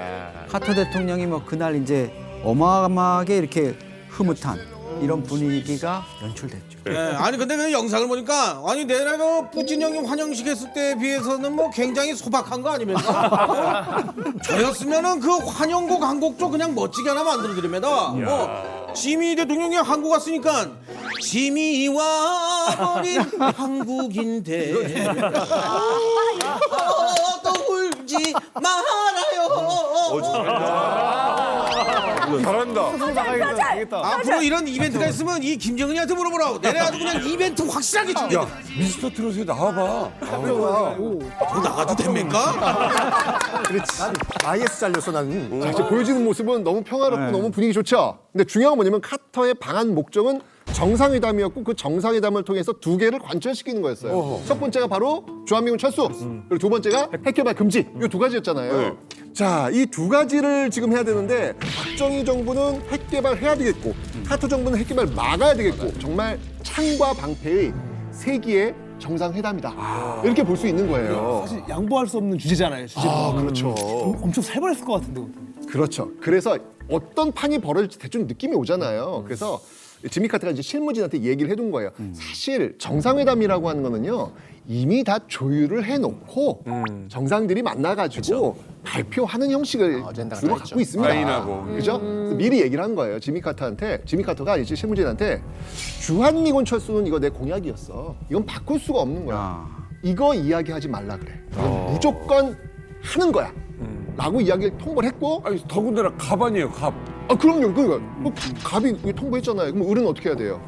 F: 카터 대통령이 뭐 그날 이제 어마어마하게 이렇게 흐뭇한 이런 분위기가 연출됐죠.
L: 예, 아니 근데 그 영상을 보니까 아니 내가 그 푸틴 형님 환영식 했을 때에 비해서는 뭐 굉장히 소박한 거 아닙니까? 저였으면은 그 환영곡 한 곡 좀 그냥 멋지게 하나 만들어 드립니다. 뭐 지미 대통령이 한국 왔으니까 지미와 버린 한국인데 또 울지 말아요.
A: 잘한다.
L: 앞으로 이런 이벤트가 있으면 이 김정은이한테 물어보라고. 내내 아주 그냥 이벤트 확실하게 준비.
A: 야, 미스터 트롯에 나와봐.
L: 저 나가도 됩니까?
D: 그렇지. IS 잘렸어 나는. 자, 이제 보여지는 모습은 너무 평화롭고 너무 분위기 좋죠. 근데 중요한 건 뭐냐면 카터의 방한 목적은 정상회담이었고 그 정상회담을 통해서 두 개를 관철시키는 거였어요. 첫 번째가 바로 주한미군 철수, 그리고 두 번째가 핵개발 금지. 이 두 가지였잖아요. 자, 이 두 가지를 지금 해야 되는데 박정희 정부는 핵개발 해야 되겠고 카터 정부는 핵개발 막아야 되겠고 정말 창과 방패의 세기의 정상회담이다. 이렇게 볼 수 있는 거예요.
I: 사실 양보할 수 없는 주제잖아요. 주제가.
D: 그렇죠.
I: 엄청 살벌했을 것 같은데.
D: 그렇죠. 그래서 어떤 판이 벌어질지 대충 느낌이 오잖아요. 그래서 지미 카터가 이제 실무진한테 얘기를 해둔 거예요. 사실 정상회담이라고 하는 거는요 이미 다 조율을 해놓고 정상들이 만나가지고 발표하는 형식을 주로 갖고 있습니다.
A: 사인하고.
D: 그죠? 그래서 미리 얘기를 한 거예요. 지미 카터가 이제 실무진한테 주한미군 철수는 이거 내 공약이었어. 이건 바꿀 수가 없는 거야. 이거 이야기하지 말라 그래. 이건 무조건 하는 거야. 라고 이야기를 통보를 했고.
A: 아니, 더군다나 갑 아니에요, 갑.
D: 아, 그럼요. 그러니까 갑이 통보했잖아요. 그럼 을은 어떻게 해야 돼요?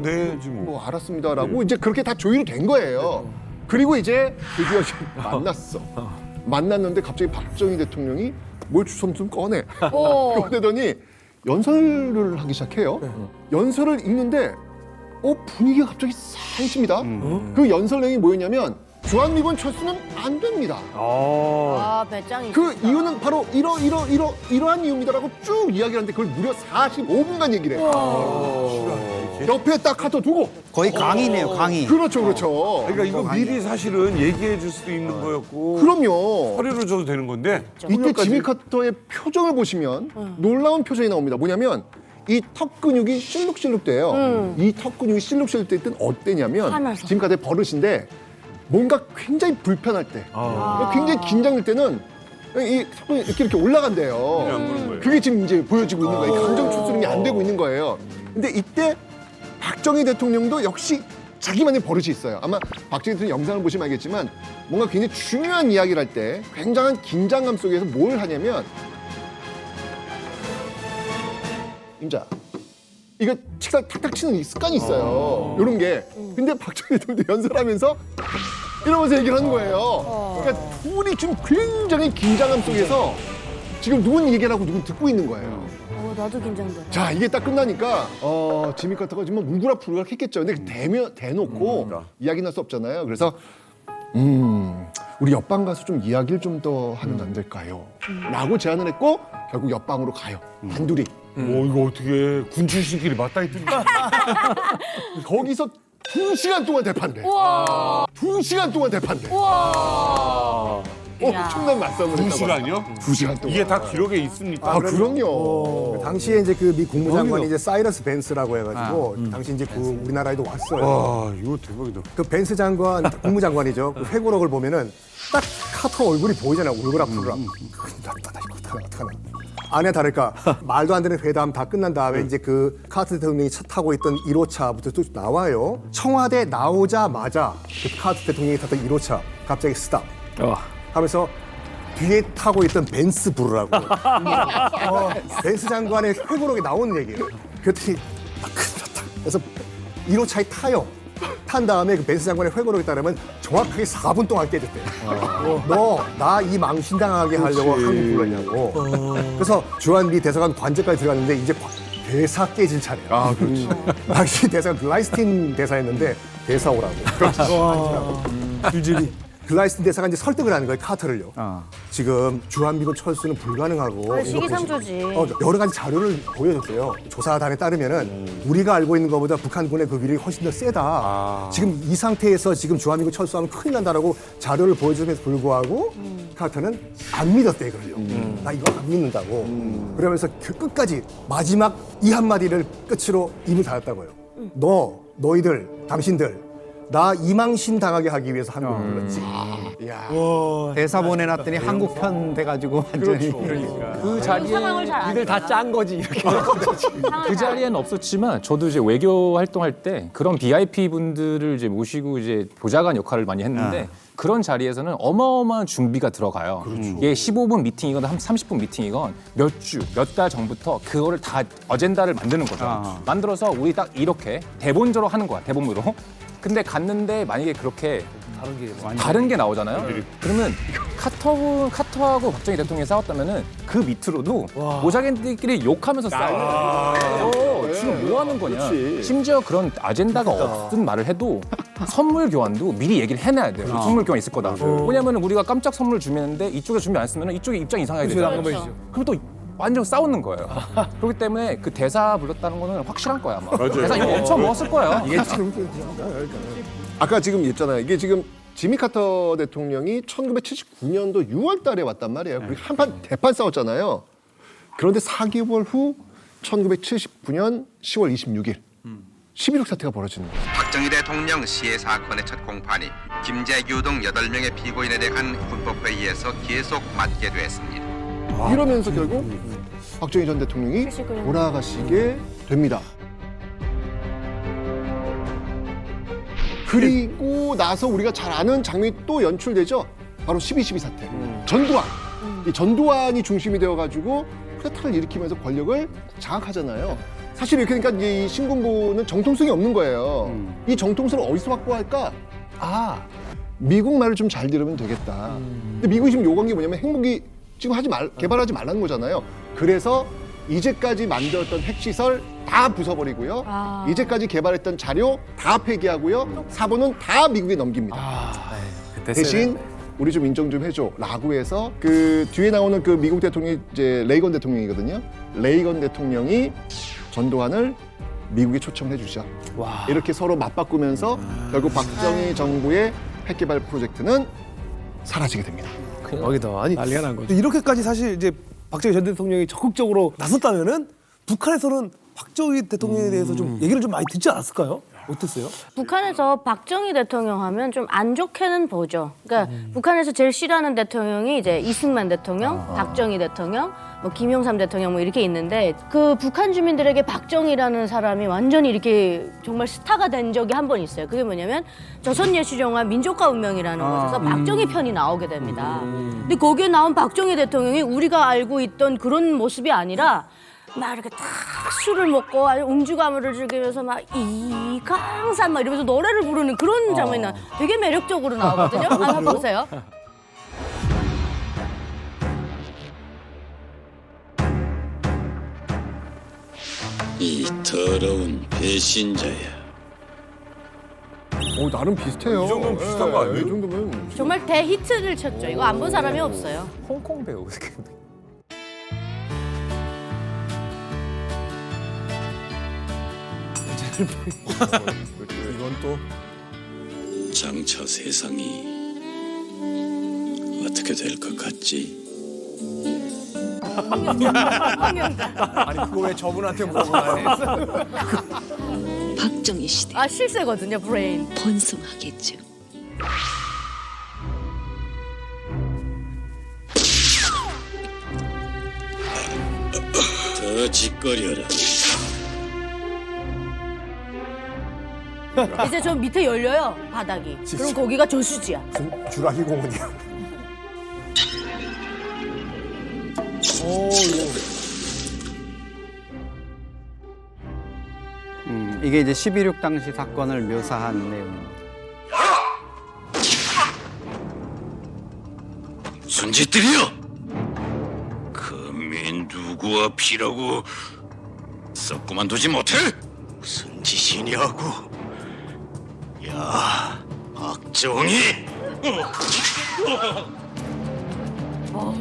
A: 내지 뭐.
D: 뭐 알았습니다라고 이제 그렇게 다 조율이 된 거예요. 그리고 이제 드디어 만났어. 만났는데 갑자기 박정희 대통령이 뭘 주섬 좀 꺼내.
E: 오.
D: 꺼내더니 연설을 하기 시작해요. 연설을 읽는데 분위기가 갑자기 싸해집니다. 그 연설 내용이 뭐였냐면 주한미군 철수는 안 됩니다.
E: 아, 배짱이.
D: 그 이유는 바로 이러한 이유입니다라고 쭉 이야기를 하는데 그걸 무려 45분간 얘기를 해요. 옆에 딱 카톡 두고
F: 거의 강의네요, 강의.
D: 그렇죠, 그렇죠.
A: 그러니까 이거 미리 사실은 얘기해 줄 수도 있는 거였고.
D: 그럼요.
A: 서류로 줘도 되는 건데.
D: 이때 지미 카터의 표정을 보시면 놀라운 표정이 나옵니다. 뭐냐면 이 턱 근육이 실룩실룩돼요. 이 턱 근육이 실룩실룩될 때는 어때냐면
E: 화나서.
D: 지미 카터의 버릇인데 뭔가 굉장히 불편할 때, 굉장히 긴장될 때는 이 턱 근육이 이렇게 올라간대요. 그게 지금 이제 보여지고 있는 거예요. 감정 추스름이 안 되고 있는 거예요. 근데 이때 박정희 대통령도 역시 자기만의 버릇이 있어요. 아마 박정희 대통령 영상을 보시면 알겠지만 뭔가 굉장히 중요한 이야기를 할 때 굉장한 긴장감 속에서 뭘 하냐면 임자 이거 책상 탁탁 치는 습관이 있어요. 이런 게. 근데 박정희 대통령도 연설하면서 이러면서 얘기를 하는 거예요. 그러니까 둘이 지금 굉장히 긴장감 속에서 지금 누군 얘기를 하고 누군 듣고 있는 거예요.
E: 나도 긴장돼.
D: 자, 이게 딱 끝나니까 지미 카터가 지금 뭉그락부르락 했겠죠. 근데 대놓고 이야기 날 수 없잖아요. 그래서 우리 옆방 가서 좀 이야기를 좀 더 하면 안 될까요? 라고 제안을 했고 결국 옆방으로 가요. 단둘이.
A: 이거 어떻게 군 출신끼리 맞다 했더니.
D: 거기서 2시간 동안 대판돼.
E: 우와.
D: 2시간 동안 대판돼.
E: 우와.
D: 엄청난 말싸움을 했다고.
A: 2시간이요?
D: 2시간 동안.
A: 이게 다 기록에 있습니까?
D: 그럼요.
J: 당시에 이제 그 미 국무장관이 이제 사이러스 벤스라고 해가지고 당시 이제 그 우리나라에도 왔어요.
A: 와, 이거 대박이다.
J: 그 벤스 장관, 국무장관이죠. 그 회고록을 보면은 딱 카터 얼굴이 보이잖아요. 울그락불그락. 어떡하나. 아니야 다를까. 말도 안 되는 회담 다 끝난 다음에 이제 그 카터 대통령이 차 타고 있던 1호차부터 또 나와요. 청와대 나오자마자 그 카터 대통령이 탔던 1호차 갑자기 스탑. 하면서 뒤에 타고 있던 벤스 부르라고. 벤스 장관의 회고록에 나오는 얘기예요. 그랬더니 그래서 1호차에 타요. 탄 다음에 그 벤스 장관의 회고록에 따르면 정확하게 4분 동안 깨졌대요. 너 나 이 망신당하게 하려고 한국 불렀냐고. 그래서 주한미 대사관 관제까지 들어갔는데 이제 대사 깨질 차례야.
D: 그렇지.
J: 당시 대사가 글라이스틴 대사였는데 대사 오라고. 줄줄이. 글라이스틴 대사가 이제 설득을 하는 거예요, 카터를요. 지금 주한미군 철수는 불가능하고.
E: 시기상조지.
J: 여러 가지 자료를 보여줬어요. 조사단에 따르면은 우리가 알고 있는 것보다 북한군의 그 위력이 훨씬 더 세다. 지금 이 상태에서 지금 주한미군 철수하면 큰일 난다라고 자료를 보여줌에도 불구하고 카터는 안 믿었대, 이걸요. 나 이거 안 믿는다고. 그러면서 끝까지 마지막 이 한마디를 끝으로 입을 닫았다고요. 너희들, 당신들. 나 이망신 당하게 하기 위해서 한국을 불렀지.
F: 대사 보내놨더니 한국 편 돼가지고 완전히.
O: 그 자리에
E: 상황을 잘
B: 니들 다 짠 거지 이렇게.
O: 그 자리에는 없었지만 저도 이제 외교 활동할 때 그런 VIP 분들을 이제 모시고 이제 보좌관 역할을 많이 했는데 그런 자리에서는 어마어마한 준비가 들어가요. 이게 15분 미팅이건 30분 미팅이건 몇 주, 몇 달 전부터 그거를 다 어젠다를 만드는 거죠. 만들어서 우리 딱 이렇게 대본적으로 하는 거야, 대본으로. 근데 갔는데 만약에 그렇게 다른 게 나오잖아요. 그러면 카터하고 박정희 대통령이 싸웠다면은 그 밑으로도 모자견들끼리 욕하면서 싸워요. 지금 뭐 하는 거냐. 심지어 그런 아젠다가 없든 말을 해도 선물 교환도 미리 얘기를 해놔야 돼요. 선물 교환 있을 거다. 왜냐면 우리가 깜짝 선물 주면는데 이쪽에 준비 안 했으면 이쪽에 입장 이상하게 되잖아요. 그럼 또 완전 싸우는 거예요. 그렇기 때문에 그 대사 불렀다는 거는 확실한 거야 아마. 대사 이거 엄청 먹었을 거예요.
D: 이게 지금 아까 지금 있잖아요. 이게 지금 지미 카터 대통령이 1979년도 6월 달에 왔단 말이에요. 그리고 한판 대판 싸웠잖아요. 그런데 4개월 후 1979년 10월 26일 11.6 사태가 벌어지는 거예요.
P: 박정희 대통령 시해 사건의 첫 공판이 김재규 등 8명의 피고인에 대한 군법회의에서 계속 맡게 됐습니다.
D: 이러면서 결국 박정희 전 대통령이 돌아가시게 됩니다. 그리고 나서 우리가 잘 아는 장면이 또 연출되죠. 바로 12.12 사태. 전두환. 이 전두환이 중심이 되어가지고 쿠데타를 일으키면서 권력을 장악하잖아요. 사실 이렇게 되니까 이 신군부는 정통성이 없는 거예요. 이 정통성을 어디서 확보할까? 미국 말을 좀 잘 들으면 되겠다. 근데 미국이 지금 요구한 게 뭐냐면 핵무기 지금 개발하지 말라는 거잖아요. 그래서 이제까지 만들었던 핵시설 다 부숴버리고요. 이제까지 개발했던 자료 다 폐기하고요. 사보는 다 미국에 넘깁니다. 대신 우리 좀 인정 좀 해줘 라고 해서 그 뒤에 나오는 그 미국 대통령이 이제 레이건 대통령이거든요. 레이건 대통령이 전두환을 미국에 초청해 주자. 이렇게 서로 맞바꾸면서 결국 박정희 정부의 핵개발 프로젝트는 사라지게 됩니다.
I: 대박이다. 아니
B: 난리가 난 거죠.
I: 이렇게까지 사실 이제 박정희 전 대통령이 적극적으로 나섰다면은 북한에서는 박정희 대통령에 대해서 좀 얘기를 좀 많이 듣지 않았을까요? 어땠어요?
E: 북한에서 박정희 대통령 하면 좀 안 좋게는 보죠. 그러니까 북한에서 제일 싫어하는 대통령이 이제 이승만 대통령, 박정희 대통령, 뭐 김영삼 대통령 뭐 이렇게 있는데 그 북한 주민들에게 박정희라는 사람이 완전히 이렇게 정말 스타가 된 적이 한 번 있어요. 그게 뭐냐면 조선예술영화 민족과 운명이라는 곳에서 박정희 편이 나오게 됩니다. 근데 거기에 나온 박정희 대통령이 우리가 알고 있던 그런 모습이 아니라 막 이렇게 탁 술을 먹고 음주가무를 즐기면서 막 이강산 막 이러면서 노래를 부르는 그런 장면이 나 되게 매력적으로 나오거든요. 한번 보세요.
Q: 이 더러운 배신자야.
D: 나름 비슷해요.
A: 이 정도면 비슷한 거 아니에요?
D: 이 정도면
E: 정말 대히트를 쳤죠. 이거 안 본 사람이 없어요.
O: 홍콩 배우.
L: 이건 또
Q: 장차 세상이 어떻게 될 것 같지?
L: 아니 그거 왜 저분한테 물어보나요?
E: 박정희 시대. 아 실세거든요, 브레인.
R: 번성하겠죠.
Q: 더 짓거려라.
E: 이제 저 밑에 열려요, 바닥이. 그럼 거기가 저수지야.
J: 주라기 공원이야.
F: 이게 이제 11.6 당시 사건을 묘사한 내용입니다.
Q: 무슨 짓들이여? 금이 누구와 피라고 썩 그만두지 못해? 무슨 짓이냐고? 야, 박정희!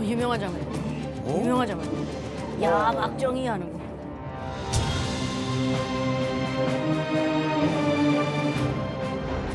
E: 유명한 장면. 유명한 장면. 야, 박정희 하는 거.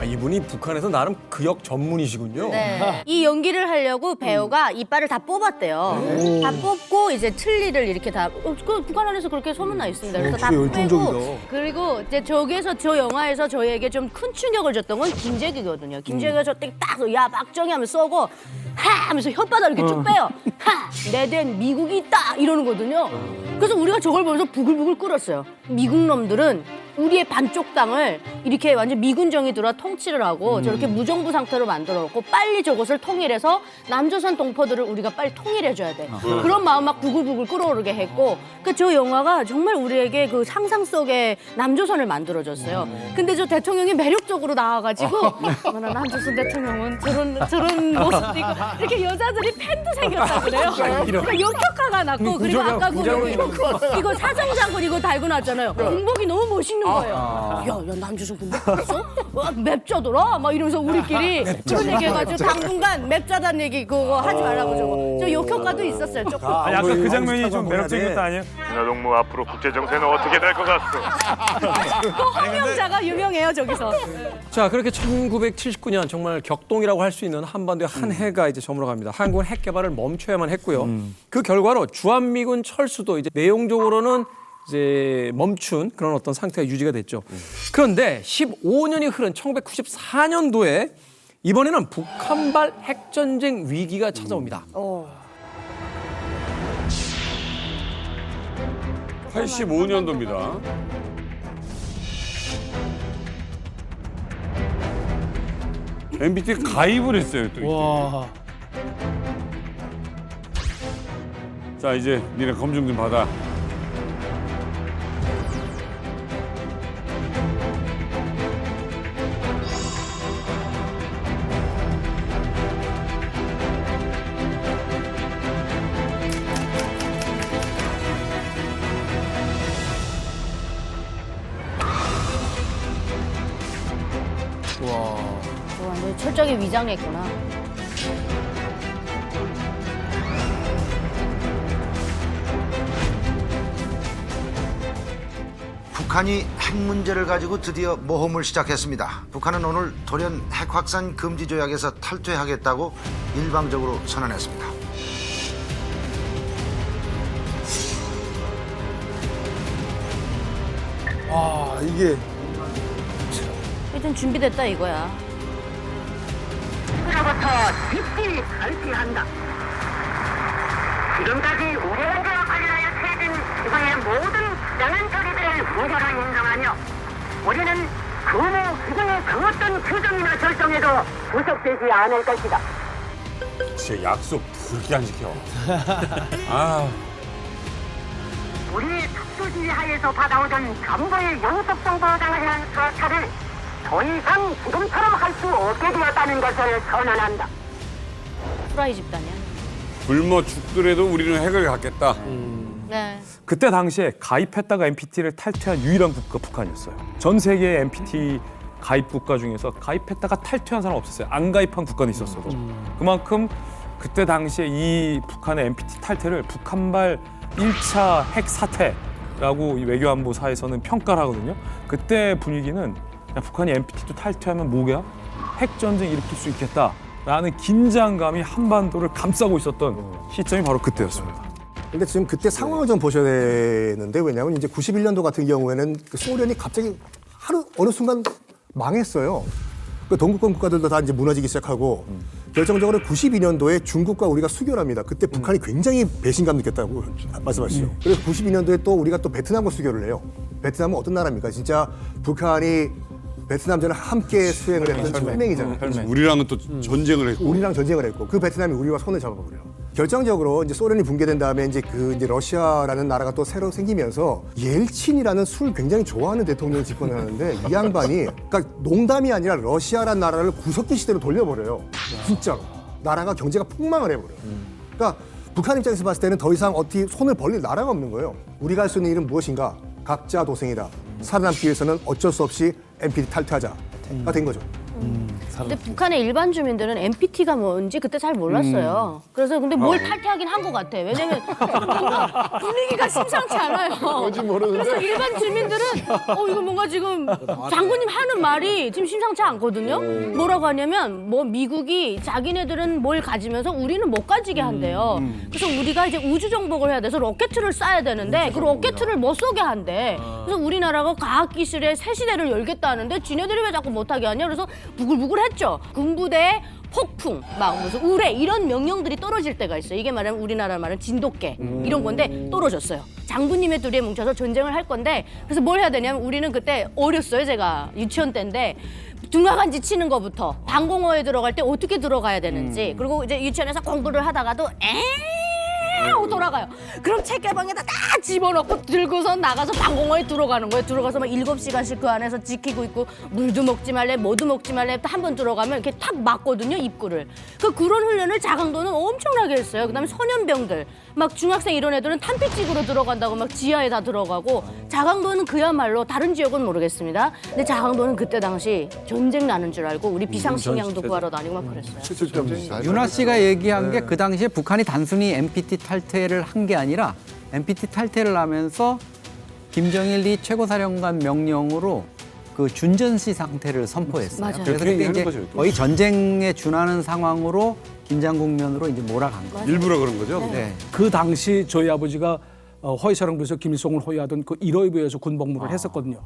B: 이분이 북한에서 나름 그역 전문이시군요.
E: 네. 이 연기를 하려고 배우가 이빨을 다 뽑았대요. 다 뽑고 이제 틀니를 이렇게 다 그 북한 안에서 그렇게 소문나 있습니다. 그래서 다
I: 역시
E: 빼고
I: 열정적이다.
E: 그리고 이제 저기에서 저 영화에서 저희에게 좀 큰 충격을 줬던 건 김재규거든요. 김재규가 저때 딱 야 박정희 하면 쏘고 하 하면서 혓바닥을 이렇게 쭉 빼요. 하 내된 미국이 있다 이러는 거거든요. 그래서 우리가 저걸 보면서 부글부글 끓었어요. 미국 놈들은 우리의 반쪽 땅을 이렇게 완전 미군정이 들어와 통치를 하고 저렇게 무정부 상태로 만들어놓고 빨리 저것을 통일해서 남조선 동포들을 우리가 빨리 통일해줘야 돼. 그런 마음 막 부글부글 끓어오르게 했고 그 저 영화가 정말 우리에게 그 상상 속의 남조선을 만들어줬어요. 근데 저 대통령이 매력적으로 나와가지고 남조선 대통령은 저런 모습도 있고 이렇게 여자들이 팬도 생겼다 그래요. 그러니까 역효과가 났고 그리고 아까 보면 이거 사정장군 이거 달고 났잖아요. 군복이 너무 멋있는 거예요. 야 남조선 군복 봤어? 맵자더라? 막 이러면서 우리끼리 그런 얘기 해가지고 당분간 맵자단 얘기 그거 하지 말라고 저거. 저 역효과도 있었어요 조금.
H: 아니 아까 그 장면이 좀 매력적인 것 아니에요?
S: 진화동무 앞으로 국제 정세는 어떻게 될 것 같소?
E: 그 헌명자가 유명해요 저기서.
B: 자, 그렇게 1979년 정말 격동이라고 할 수 있는 한반도의 한 해가 이제 저물어갑니다. 한국은 핵 개발을 멈춰야만 했고요. 그 결과로 주한미군 철수도 이제 내용적으로는 이제 멈춘 그런 어떤 상태가 유지가 됐죠. 그런데 15년이 흐른 1994년도에 이번에는 북한발 핵전쟁 위기가 찾아옵니다.
A: 85년도입니다. MBT에 가입을 했어요, 또.
I: 와.
A: 자, 이제 니네 검증 좀 받아.
E: 철저하게 위장했구나.
R: 북한이 핵 문제를 가지고 드디어 모험을 시작했습니다. 북한은 오늘 돌연 핵 확산 금지 조약에서 탈퇴하겠다고 일방적으로 선언했습니다.
I: 아, 이게
E: 일단 준비됐다 이거야.
T: 지금부터 깊이 발표한다. 지금까지 우리 원자와 관련하여 취해진 이번의 모든 부당한 처리들을 무죄로 인정하며 우리는 그모 후궁의 그 어떤 규정이나 결정에도 구속되지 않을 것이다.
A: 진짜 약속 그렇게 안 지켜. 아.
T: 우리 특수지휘 하에서 받아오던 정보의 영속정보에 대한 수사를 더 이상 지금처럼 할 수 없게 되었다는 것을 선언한다.
E: 프라이 집단이야.
A: 굶어 죽더라도 우리는 핵을 갖겠다.
E: 네.
H: 그때 당시에 가입했다가 NPT를 탈퇴한 유일한 국가 북한이었어요. 전 세계의 NPT 가입 국가 중에서 가입했다가 탈퇴한 사람 없었어요. 안 가입한 국가는 있었어도. 그만큼 그때 당시에 이 북한의 NPT 탈퇴를 북한발 1차 핵 사태라고 이 외교안보사에서는 평가를 하거든요. 그때 분위기는 야, 북한이 NPT도 탈퇴하면 뭐야? 핵전쟁 일으킬 수 있겠다라는 긴장감이 한반도를 감싸고 있었던 시점이 바로 그때였습니다.
J: 근데 지금 그때 상황을 좀 보셔야 되는데 왜냐하면 이제 91년도 같은 경우에는 그 소련이 갑자기 어느 순간 망했어요. 그 동구권 국가들도 다 이제 무너지기 시작하고 결정적으로 92년도에 중국과 우리가 수교를 그때 북한이 굉장히 배신감 느꼈다고 말씀하시죠. 그래서 92년도에 또 우리가 또 베트남과 수교를 해요. 베트남은 어떤 나라입니까? 진짜 북한이 베트남전을 함께 수행을 했던 혈맹이잖아요.
A: 우리랑은 또 전쟁을 했고.
J: 우리랑 전쟁을 했고 그 베트남이 우리와 손을 잡아버려요. 결정적으로 이제 소련이 붕괴된 다음에 이제 러시아라는 나라가 또 새로 생기면서 옐친이라는 술 굉장히 좋아하는 대통령이 집권을 하는데 이 양반이 그러니까 농담이 아니라 러시아라는 나라를 구석기 시대로 돌려버려요. 진짜로. 나라가 경제가 폭망을 해버려요. 그러니까 북한 입장에서 봤을 때는 더 이상 어떻게 손을 벌릴 나라가 없는 거예요. 우리가 할 수 있는 일은 무엇인가? 각자 도생이다. 살아남기 위해서는 어쩔 수 없이 NPT 탈퇴하자가 된 거죠.
E: 근데 북한의 일반 주민들은 NPT가 뭔지 그때 잘 몰랐어요. 그래서 근데 뭘 탈퇴하긴 한 것 같아. 왜냐면 뭔가 분위기가 심상치 않아요.
D: 뭔지 모르는데.
E: 그래서 일반 주민들은 이거 뭔가 지금 장군님 하는 말이 지금 심상치 않거든요. 뭐라고 하냐면 뭐 미국이 자기네들은 뭘 가지면서 우리는 못 가지게 한대요. 그래서 우리가 이제 우주 정복을 해야 돼서 로켓을 쏴야 되는데 그 로켓을 못 쏘게 한대. 그래서 우리나라가 과학기술의 새 시대를 열겠다는데 지네들이 왜 자꾸 못하게 하냐. 그래서 부글부글했죠. 군부대 폭풍, 막 무슨 의뢰 이런 명령들이 떨어질 때가 있어요. 이게 말하면 우리나라 말은 진돗개 이런 건데 떨어졌어요. 장군님의 둘이 뭉쳐서 전쟁을 할 건데 그래서 뭘 해야 되냐면 우리는 그때 어렸어요. 제가 유치원 때인데 등하간지 치는 거부터 방공호에 들어갈 때 어떻게 들어가야 되는지 그리고 이제 유치원에서 공부를 하다가도 하고 돌아가요. 그럼 책가방에다 다 집어넣고 들고서 나가서 방공호에 들어가는 거예요. 들어가서 막 7시간씩 그 안에서 지키고 있고 물도 먹지 말래 뭐도 먹지 말래 한 번 들어가면 이렇게 탁 막거든요. 입구를. 그런 훈련을 자강도는 엄청나게 했어요. 그다음에 소년병들 막 중학생 이런 애들은 탄피직으로 들어간다고 막 지하에 다 들어가고 자강도는 그야말로 다른 지역은 모르겠습니다. 근데 자강도는 그때 당시 전쟁 나는 줄 알고 우리 비상식량도 구하러 다니고 막 그랬어요.
F: 윤아 씨가 얘기한 게 그 당시에 북한이 단순히 NPT 탈퇴를 한 게 아니라 NPT 탈퇴를 하면서 김정일이 최고사령관 명령으로 그 준전시 상태를 선포했어요.
E: 맞아요.
F: 그래서 그때 이제 거의 전쟁에 준하는 상황으로 긴장 국면으로 이제 몰아간 거예요.
A: 일부러 그런 거죠?
F: 네.
M: 그 당시 저희 아버지가 허위사령부에서 김일성을 호위하던 그 1호위부에서 군복무를 했었거든요.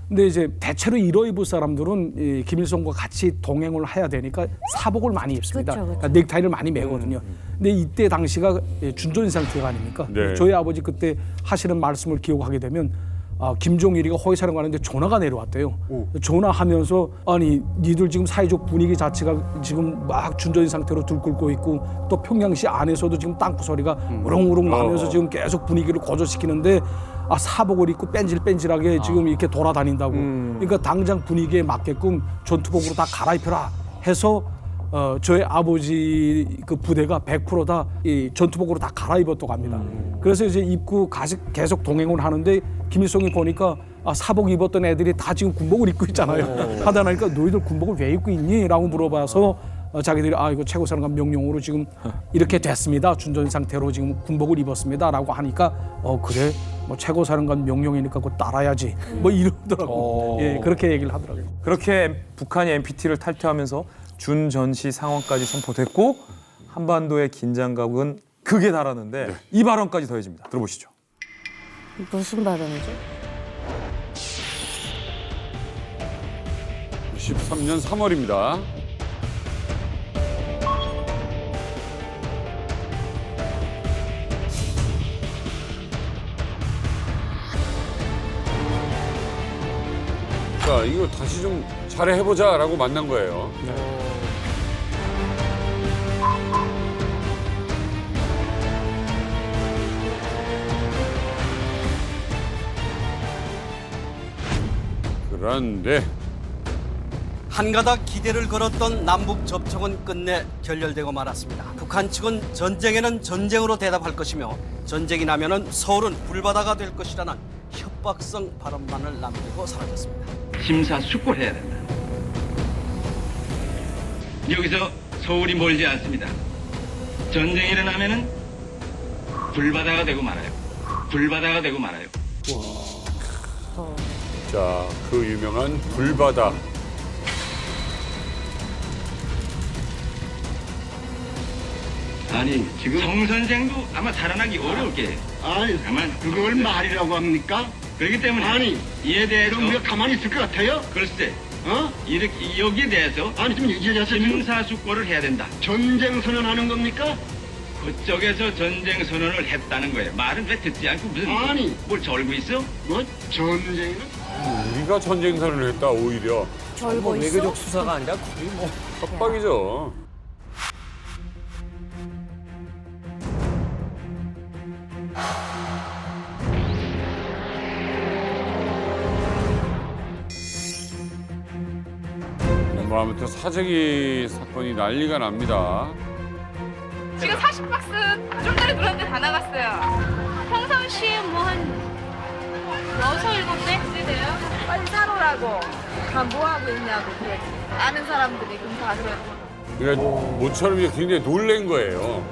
M: 근데 이제 대체로 1호위부 사람들은 이 김일성과 같이 동행을 해야 되니까 사복을 많이 입습니다.
E: 그쵸, 그쵸.
M: 그러니까 넥타이를 많이 매거든요. 근데 이때 당시가 준전 상태가 아닙니까?
A: 네.
M: 저희 아버지 그때 하시는 말씀을 기억하게 되면 김종일이가 허위사령관한테 전화가 내려왔대요. 전화하면서 아니 니들 지금 사회적 분위기 자체가 지금 막 준전인 상태로 들끓고 있고 또 평양시 안에서도 지금 땅구 소리가 우렁우렁 나면서 지금 계속 분위기를 고조시키는데 사복을 입고 뺀질뺀질하게 지금 이렇게 돌아다닌다고. 그러니까 당장 분위기에 맞게끔 전투복으로 다 갈아입혀라 해서 저희 아버지 그 부대가 100% 다 이 전투복으로 다 갈아입었다고 합니다. 그래서 이제 입고 계속 동행을 하는데 김일성이 보니까 사복 입었던 애들이 다 지금 군복을 입고 있잖아요. 하다 나니까 너희들 군복을 왜 입고 있니? 라고 물어봐서 자기들이 이거 최고사령관 명령으로 지금 이렇게 됐습니다. 준전 상태로 지금 군복을 입었습니다. 라고 하니까 그래 뭐 최고사령관 명령이니까 그거 따라야지. 뭐 이러더라고. 예, 그렇게 얘기를 하더라고요.
H: 그렇게 북한이 NPT를 탈퇴하면서 준전시 상황까지 선포됐고 한반도의 긴장감은 극에 달하는데 이 발언까지 더해집니다. 들어보시죠.
E: 무슨 발언이죠?
A: 93년 3월입니다. 자, 이거 다시 좀 잘해보자라고 만난 거예요. 그런데
U: 한 가닥 기대를 걸었던 남북 접촉은 끝내 결렬되고 말았습니다. 북한 측은 전쟁에는 전쟁으로 대답할 것이며 전쟁이 나면은 서울은 불바다가 될 것이라는 협박성 발언만을 남기고 사라졌습니다.
V: 심사숙고해야 된다. 여기서 서울이 멀지 않습니다. 전쟁이 일어나면은 불바다가 되고 말아요. 불바다가 되고 말아요.
A: 자, 그 유명한 불바다.
V: 아니 지금 성 선생도 아마 살아나기 어려울 게. 아니 가만 그걸 말이라고 합니까? 그렇기 때문에 아니 이에 대해서 그럼 우리가 가만히 있을 것 같아요? 글쎄 이렇게 여기에 대해서 아니 좀 심사숙고를 해야 된다. 전쟁 선언하는 겁니까? 그쪽에서 전쟁 선언을 했다는 거예요. 말은 왜 듣지 않고 무슨 아니 뭘 절고 있어? 뭐 전쟁은?
A: 우리가 전쟁 선언을 했다 오히려.
B: 뭐 외교적 수사가 아니라 거의 뭐
A: 협박이죠. 뭐 아무튼 사재기 사건이 난리가 납니다.
C: 지금 40박스 좀 전에 들었는데 다 나갔어요. 평상시에 뭐 한 6-7대 돼요? 빨리 따로라고. 다 뭐하고 있냐고 그러지. 아는 사람들이 그럼 다 그러지.
A: 그러니까 모처럼 이제 굉장히 놀란 거예요.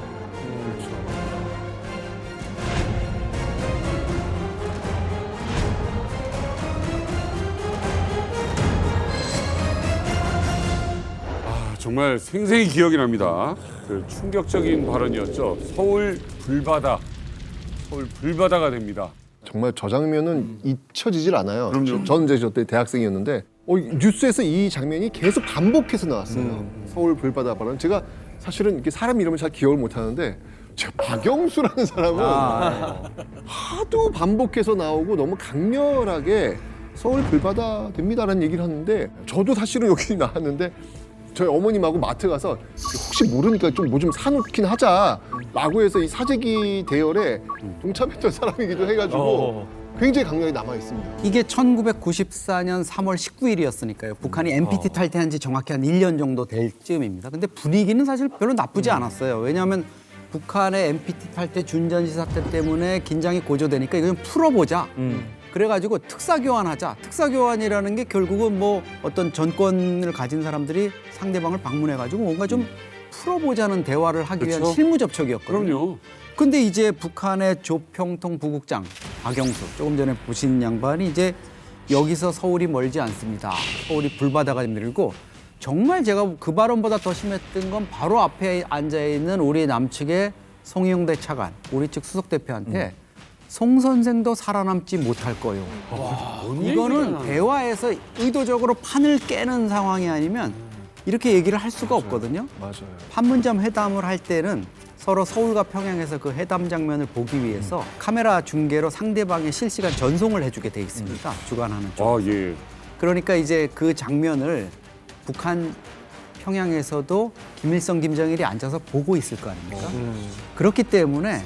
A: 정말 생생히 기억이 납니다. 그 충격적인 발언이었죠. 서울 불바다. 서울 불바다가 됩니다.
D: 정말 저 장면은 잊혀지질 않아요.
A: 그럼요.
D: 저는 이제 저 때 대학생이었는데 뉴스에서 이 장면이 계속 반복해서 나왔어요. 서울 불바다 발언. 제가 사실은 이렇게 사람 이름을 잘 기억을 못 하는데 제가 박영수라는 사람은 하도 반복해서 나오고 너무 강렬하게 서울 불바다 됩니다라는 얘기를 하는데 저도 사실은 여기 나왔는데 저희 어머님하고 마트 가서 혹시 모르니까 좀 뭐 좀 사놓긴 하자라고 해서 이 사재기 대열에 동참했던 사람이기도 해가지고 굉장히 강렬히 남아 있습니다.
F: 이게 1994년 3월 19일이었으니까요. 북한이 NPT 탈퇴한 지 정확히 한 1년 정도 될 즈음입니다. 근데 분위기는 사실 별로 나쁘지 않았어요. 왜냐하면 북한의 NPT 탈퇴 준전시 사태 때문에 긴장이 고조되니까 이거 좀 풀어보자. 그래가지고 특사교환하자. 특사교환이라는 게 결국은 뭐 어떤 전권을 가진 사람들이 상대방을 방문해가지고 뭔가 좀 풀어보자는 대화를 하기 위한 실무 접촉이었거든요.
A: 그럼요.
F: 근데 이제 북한의 조평통 부국장 박영수 조금 전에 보신 양반이 이제 여기서 서울이 멀지 않습니다. 서울이 불바다가 밀고 정말 제가 그 발언보다 더 심했던 건 바로 앞에 앉아있는 우리 남측의 송영대 차관, 우리 측 수석 대표한테 송 선생도 살아남지 못할 거요. 이거는 대화에서 의도적으로 판을 깨는 상황이 아니면 이렇게 얘기를 할 수가 없거든요.
D: 맞아요.
F: 판문점 회담을 할 때는 서로 서울과 평양에서 그 회담 장면을 보기 위해서 카메라 중계로 상대방의 실시간 전송을 해주게 돼 있습니다. 주관하는 쪽.
A: 예.
F: 그러니까 이제 그 장면을 북한 평양에서도 김일성, 김정일이 앉아서 보고 있을 거 아닙니까? 그렇기 때문에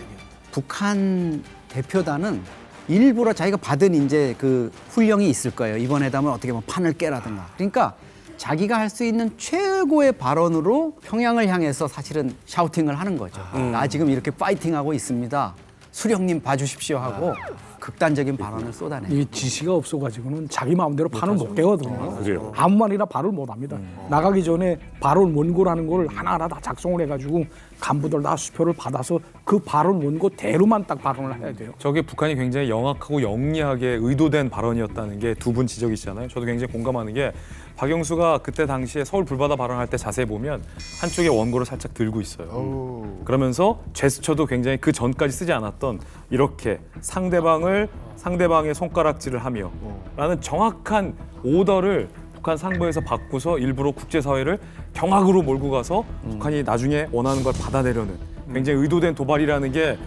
F: 북한 대표단은 일부러 자기가 받은 이제 그 훈령이 있을 거예요. 이번 회담을 어떻게 보면 판을 깨라든가. 그러니까 자기가 할 수 있는 최고의 발언으로 평양을 향해서 사실은 샤우팅을 하는 거죠. 나 지금 이렇게 파이팅하고 있습니다. 수령님 봐주십시오 하고 극단적인 발언을 쏟아내요.
M: 이 지시가 없어가지고는 자기 마음대로 발을 못 깨거든요.
A: 그래요?
M: 아무 말이나 발을 못 합니다. 나가기 전에 발언 원고라는 걸 하나하나 다 작성을 해가지고 간부들 다 수표를 받아서 그 발언 원고대로만 딱 발언을 해야 돼요.
H: 저게 북한이 굉장히 영악하고 영리하게 의도된 발언이었다는 게 두 분 지적이시잖아요. 저도 굉장히 공감하는 게 박영수가 그때 당시에 서울 불바다 발언할 때 자세히 보면 한쪽에 원고를 살짝 들고 있어요. 그러면서 제스처도 굉장히 그 전까지 쓰지 않았던 이렇게 상대방의 손가락질을 하며 라는 정확한 오더를 북한 상부에서 받고서 일부러 국제사회를 경악으로 몰고 가서 북한이 나중에 원하는 걸 받아내려는 굉장히 의도된 도발이라는 게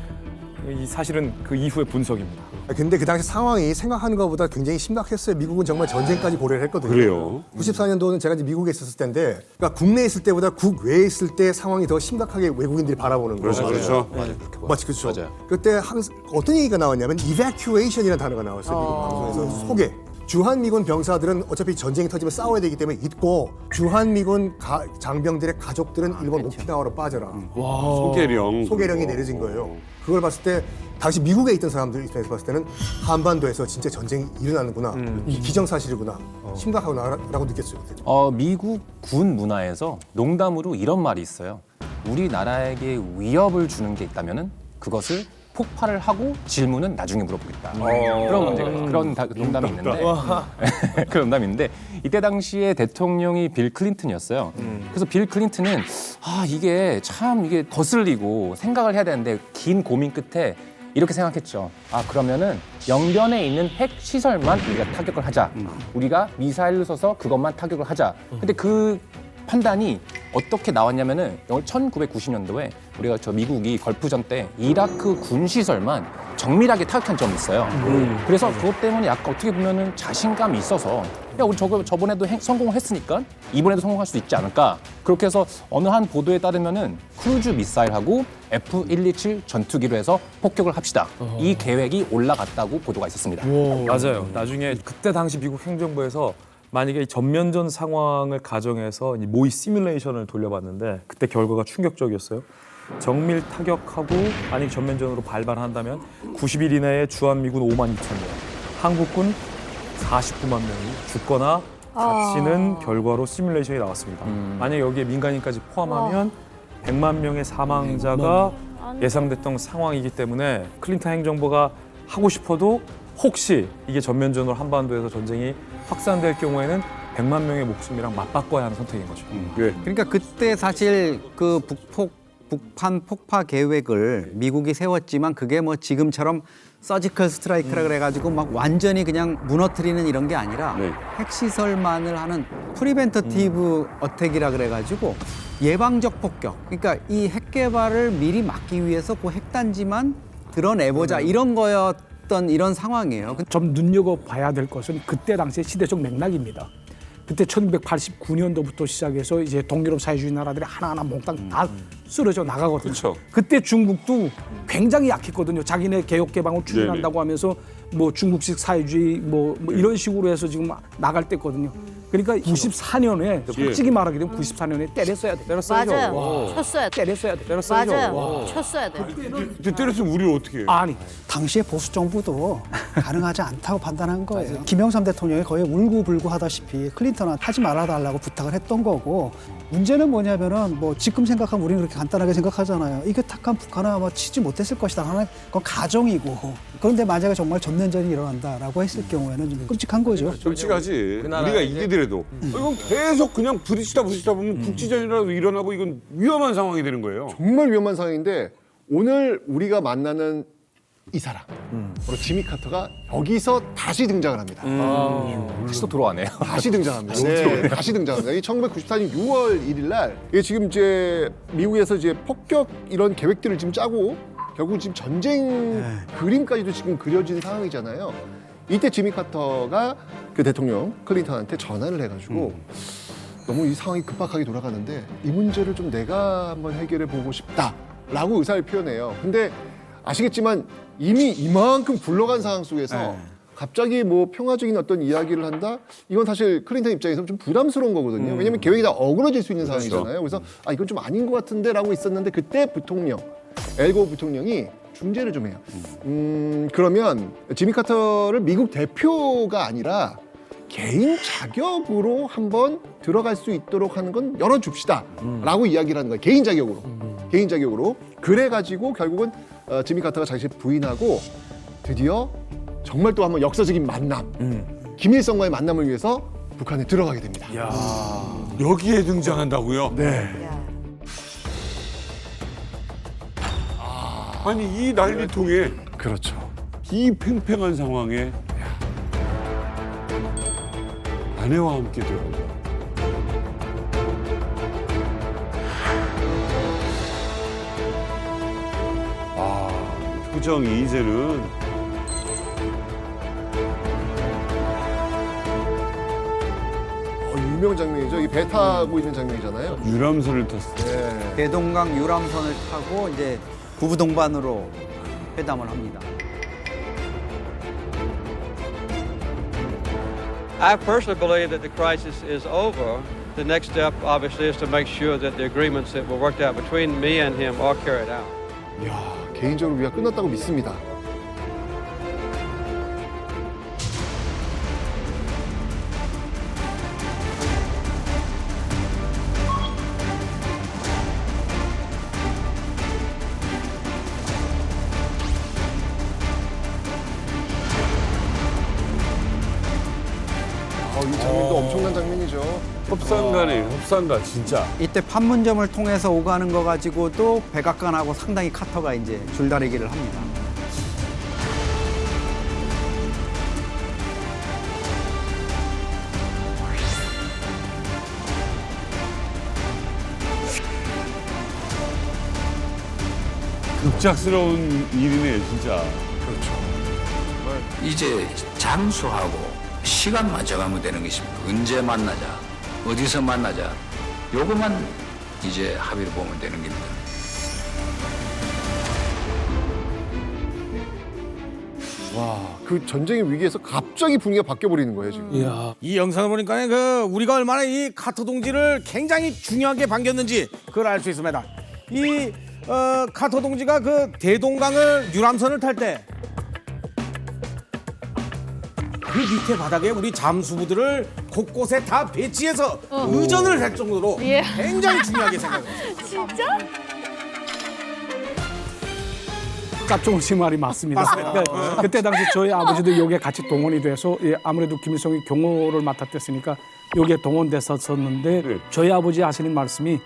H: 이 사실은 그 이후의 분석입니다.
J: 근데 그 당시 상황이 생각하는 것보다 굉장히 심각했어요. 미국은 정말 전쟁까지 고려를 했거든요.
A: 그래요?
J: 94년도는 제가 이제 미국에 있었을 때인데, 그러니까 국내에 있을 때보다 국외에 있을 때 상황이 더 심각하게 외국인들이 바라보는 거예요.
A: 그렇죠.
J: 맞죠, 그렇죠. 그때 어떤 얘기가 나왔냐면 evacuation이라는 단어가 나왔어요. 미국 방송에서 소개. 주한미군 병사들은 어차피 전쟁이 터지면 싸워야 되기 때문에 있고, 주한미군 장병들의 가족들은 일본 오키나와로 빠져라. 소개령이 내려진 거예요. 그걸 봤을 때 당시 미국에 있던 사람들 입장에서 봤을 때는 한반도에서 진짜 전쟁이 일어나는구나, 이 기정사실이구나, 심각하구나라고 느꼈어요.
O: 미국 군 문화에서 농담으로 이런 말이 있어요. 우리나라에게 위협을 주는 게 있다면은 그것을 폭발을 하고 질문은 나중에 물어보겠다. 그런 문제가 그런 농담이 있는데 그런 농담이 있는데 이때 당시에 대통령이 빌 클린턴이었어요. 그래서 빌 클린턴은 이게 참 이게 거슬리고 생각을 해야 되는데 긴 고민 끝에 이렇게 생각했죠. 그러면은 영변에 있는 핵 시설만 우리가 타격을 하자. 우리가 미사일을 쏘서 그것만 타격을 하자. 근데 그 판단이 어떻게 나왔냐면은 1990년도에 우리가 미국이 걸프전 때 이라크 군 시설만 정밀하게 타격한 점이 있어요. 그래서 그것 때문에 약간 어떻게 보면은 자신감이 있어서 우리 저번에도 성공을 했으니까 이번에도 성공할 수 있지 않을까. 그렇게 해서 어느 한 보도에 따르면은 크루즈 미사일하고 F-127 전투기로 해서 폭격을 합시다. 이 계획이 올라갔다고 보도가 있었습니다.
H: 맞아요. 나중에 그때 당시 미국 행정부에서 만약에 전면전 상황을 가정해서 모의 시뮬레이션을 돌려봤는데 그때 결과가 충격적이었어요. 정밀 타격하고 만약 전면전으로 발발한다면 90일 이내에 주한미군 5만 2천 명, 한국군 49만 명이 죽거나 다치는 결과로 시뮬레이션이 나왔습니다. 만약 여기에 민간인까지 포함하면 100만 명의 사망자가 예상됐던 상황이기 때문에 클린턴 행정부가 하고 싶어도 혹시 이게 전면전으로 한반도에서 전쟁이 확산될 경우에는 100만 명의 목숨이랑 맞바꿔야 하는 선택인 거죠.
F: 그러니까 그때 사실 그 북한 폭파 계획을 미국이 세웠지만 그게 뭐 지금처럼 서지컬 스트라이크라 그래가지고 막 완전히 그냥 무너뜨리는 이런 게 아니라 핵시설만을 하는 프리벤터티브 어택이라 그래가지고 예방적 폭격. 그러니까 이 핵 개발을 미리 막기 위해서 그 핵단지만 드러내보자 이런 거였던 이런 상황이에요.
M: 좀 눈여겨봐야 될 것은 그때 당시의 시대적 맥락입니다. 그때 1989년도부터 시작해서 이제 동유럽 사회주의 나라들이 하나하나 몽땅 다 쓰러져 나가거든요.
A: 그쵸.
M: 그때 중국도 굉장히 약했거든요. 자기네 개혁 개방을 추진한다고 하면서 뭐 중국식 사회주의 뭐 이런 식으로 해서 지금 나갈 때거든요. 그러니까 94년에 솔직히 말하게 되면 94년에 때렸어야 돼.
E: 맞아요. 쳤어야 돼.
M: 때렸어야 돼.
E: 맞아요. 쳤어야 돼.
A: 그때 때렸으면 우리 어떻게 해요?
M: 아니
K: 당시에 보수 정부도 가능하지 않다고 판단한 거예요. 김영삼 대통령이 거의 울고불고 하다시피 클린턴한테 하지 말아달라고 부탁을 했던 거고, 문제는 뭐냐면은 뭐 지금 생각하면 우리는 그렇게 간단하게 생각하잖아요. 이게 탁한 북한은 아마 치지 못했을 것이다 하는 건 가정이고, 그런데 만약에 정말 전면전이 일어난다라고 했을 경우에는 좀 끔찍한 거죠.
A: 끔찍하지. 우리가 이기더라도 이건 계속 그냥 부딪히다 보면 국지전이라도 일어나고 이건 위험한 상황이 되는 거예요.
D: 정말 위험한 상황인데 오늘 우리가 만나는 이 사람, 바로 지미 카터가 여기서 다시 등장을 합니다.
O: 다시 또 돌아와네요.
D: 다시 등장합니다. 네, 다시 등장합니다. 이 1994년 6월 1일 날 이게 지금 이제 미국에서 이제 폭격 이런 계획들을 지금 짜고 결국 지금 전쟁 그림까지도 지금 그려진 상황이잖아요. 이때 지미 카터가 그 대통령 클린턴한테 전화를 해가지고 너무 이 상황이 급박하게 돌아가는데 이 문제를 좀 내가 한번 해결해 보고 싶다라고 의사를 표현해요. 근데 아시겠지만 이미 이만큼 굴러간 상황 속에서 갑자기 뭐 평화적인 어떤 이야기를 한다? 이건 사실 클린턴 입장에서 좀 부담스러운 거거든요. 왜냐하면 계획이 다 어그러질 수 있는 상황이잖아요. 그래서 이건 좀 아닌 것 같은데 라고 있었는데 그때 부통령, 엘고 부통령이 중재를 좀 해요. 그러면 지미 카터를 미국 대표가 아니라 개인 자격으로 한번 들어갈 수 있도록 하는 건 열어줍시다라고 이야기를 하는 거예요. 개인 자격으로. 그래가지고 결국은 지미 카터가 자기 부인하고 드디어 정말 또 한번 역사적인 만남, 김일성과의 만남을 위해서 북한에 들어가게 됩니다.
A: 여기에 등장한다고요?
D: 네.
A: 아니 이 난리통에
D: 그렇죠.
A: 이 팽팽한 상황에 아내와 함께 들어오죠. 표정이 이제는
D: 유명 장면이죠. 이 배 타고 있는 장면이잖아요.
A: 유람선을 탔어요.
D: 네.
F: 대동강 유람선을 타고 이제 부부 동반으로 회담을 합니다.
G: I personally believe that the crisis is over. The next step, obviously, is to make sure that the agreements that were worked out between me and him are carried out.
D: 이야, 개인적으로 우리가 끝났다고 믿습니다. 이 장면도 엄청난 장면이죠.
A: 협상가네요. 협상가 진짜.
F: 이때 판문점을 통해서 오가는 거 가지고도 백악관하고 상당히 카터가 이제 줄다리기를 합니다.
A: 급작스러운 일이네요, 진짜.
N: 이제 장수하고 시간만 정하면 되는 것입니다. 언제 만나자, 어디서 만나자, 요것만 이제 합의를 보면 되는 겁니다.
D: 와, 그 전쟁의 위기에서 갑자기 분위기가 바뀌어버리는 거예요, 지금.
L: 이 영상을 보니까 그 우리가 얼마나 이 카터 동지를 굉장히 중요하게 반겼는지 그걸 알 수 있습니다. 이 카터 동지가 그 대동강을 유람선을 탈 때 그 밑에 바닥에 우리 잠수부들을 곳곳에 다 배치해서 의전을 할 정도로
E: 예.
L: 굉장히 중요하게 생각해요.
E: 진짜?
M: 깝종을 씨 말이 맞습니다. 그러니까 그때 당시 저희 아버지도 여기에 같이 동원이 돼서 아무래도 김일성이 경호를 맡았댔으니까 여기에 동원됐었는데 저희 아버지 하시는 말씀이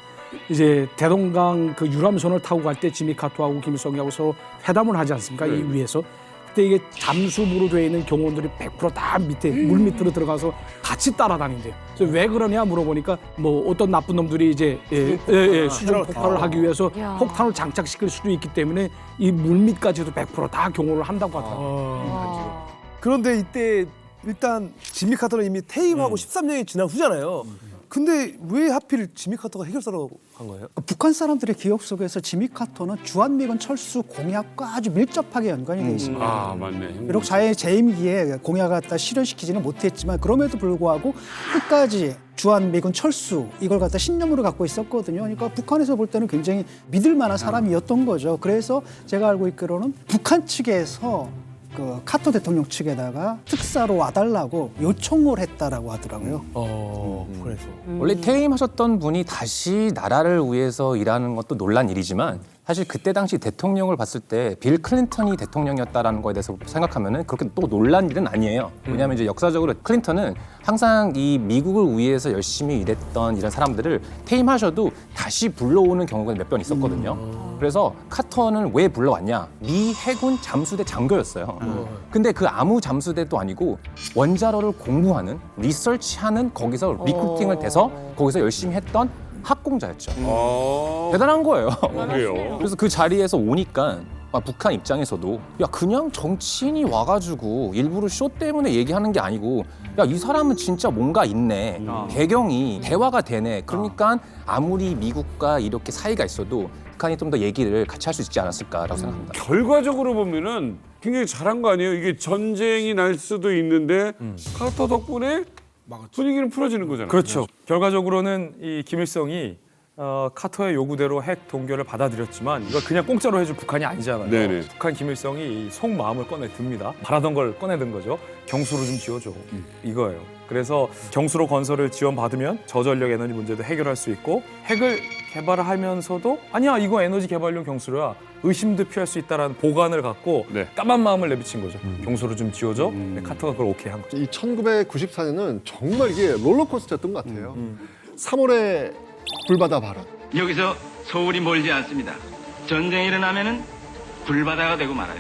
M: 이제 대동강 그 유람선을 타고 갈 때 지미 카터하고 김일성하고 서로 회담을 하지 않습니까? 이 위에서. 그때 이게 잠수부로 되어 있는 경호원들이 100% 다 밑에 물 밑으로 들어가서 같이 따라다닌대요. 그래서 왜 그러냐 물어보니까 뭐 어떤 나쁜 놈들이 이제 수중 폭발을 하기 위해서 폭탄을 장착시킬 수도 있기 때문에 이 물 밑까지도 100% 경호를 한다고 하더라고요.
I: 그런데 이때 일단 지미 카터는 이미 퇴임하고 13년이 지난 후잖아요. 근데 왜 하필 지미 카터가 해결사로 간 거예요?
K: 북한 사람들의 기억 속에서 지미 카터는 주한미군 철수 공약과 아주 밀접하게 연관이 돼 있습니다.
A: 아, 맞네.
K: 비록 자해 재임기에 공약을 갖다 실현시키지는 못했지만 그럼에도 불구하고 끝까지 주한미군 철수 이걸 갖다 신념으로 갖고 있었거든요. 그러니까 북한에서 볼 때는 굉장히 믿을 만한 사람이었던 거죠. 그래서 제가 알고 있기로는 북한 측에서 그 카터 대통령 측에다가 특사로 와달라고 요청을 했다라고 하더라고요.
I: 그래서
O: 원래 퇴임하셨던 분이 다시 나라를 위해서 일하는 것도 놀란 일이지만 사실 그때 당시 대통령을 봤을 때 빌 클린턴이 대통령이었다라는 거에 대해서 생각하면은 그렇게 또 놀란 일은 아니에요. 왜냐하면 이제 역사적으로 클린턴은 항상 이 미국을 위해서 열심히 일했던 이런 사람들을 퇴임하셔도 다시 불러오는 경우가 몇 번 있었거든요. 그래서 카터는 왜 불러왔냐? 미 해군 잠수대 장교였어요. 근데 그 아무 잠수대도 아니고 원자로를 공부하는 리서치하는 거기서 리크루팅을 돼서 거기서 열심히 했던 학공자였죠. 대단한 거예요.
A: 그래요?
O: 그래서 그 자리에서 오니까 북한 입장에서도 야 그냥 정치인이 와가지고 일부러 쇼 때문에 얘기하는 게 아니고 야 이 사람은 진짜 뭔가 있네. 배경이 대화가 되네. 그러니까 아무리 미국과 이렇게 사이가 있어도 북한이 좀 더 얘기를 같이 할 수 있지 않았을까라고 생각합니다.
A: 결과적으로 보면은 굉장히 잘한 거 아니에요? 이게 전쟁이 날 수도 있는데 카터 덕분에 분위기는 풀어지는 거잖아요.
H: 그렇죠. 결과적으로는 이 김일성이 카터의 요구대로 핵 동결을 받아들였지만 이걸 그냥 공짜로 해줄 북한이 아니잖아요.
A: 네네.
H: 북한 김일성이 이 속마음을 꺼내듭니다. 바라던 걸 꺼내든 거죠. 경수로 좀 지어줘. 이거예요. 그래서 경수로 건설을 지원받으면 저전력 에너지 문제도 해결할 수 있고 핵을 개발하면서도 아니야 이거 에너지 개발용 경수로야 의심도 피할 수 있다라는 보관을 갖고 까만 마음을 내비친 거죠. 경수로 좀 지어줘. 카터가 그걸 오케이 한 거죠.
D: 이 1994년은 정말 이게 롤러코스터였던 것 같아요. 3월에 불바다 발언.
V: 여기서 서울이 멀지 않습니다. 전쟁이 일어나면은 불바다가 되고 말아요.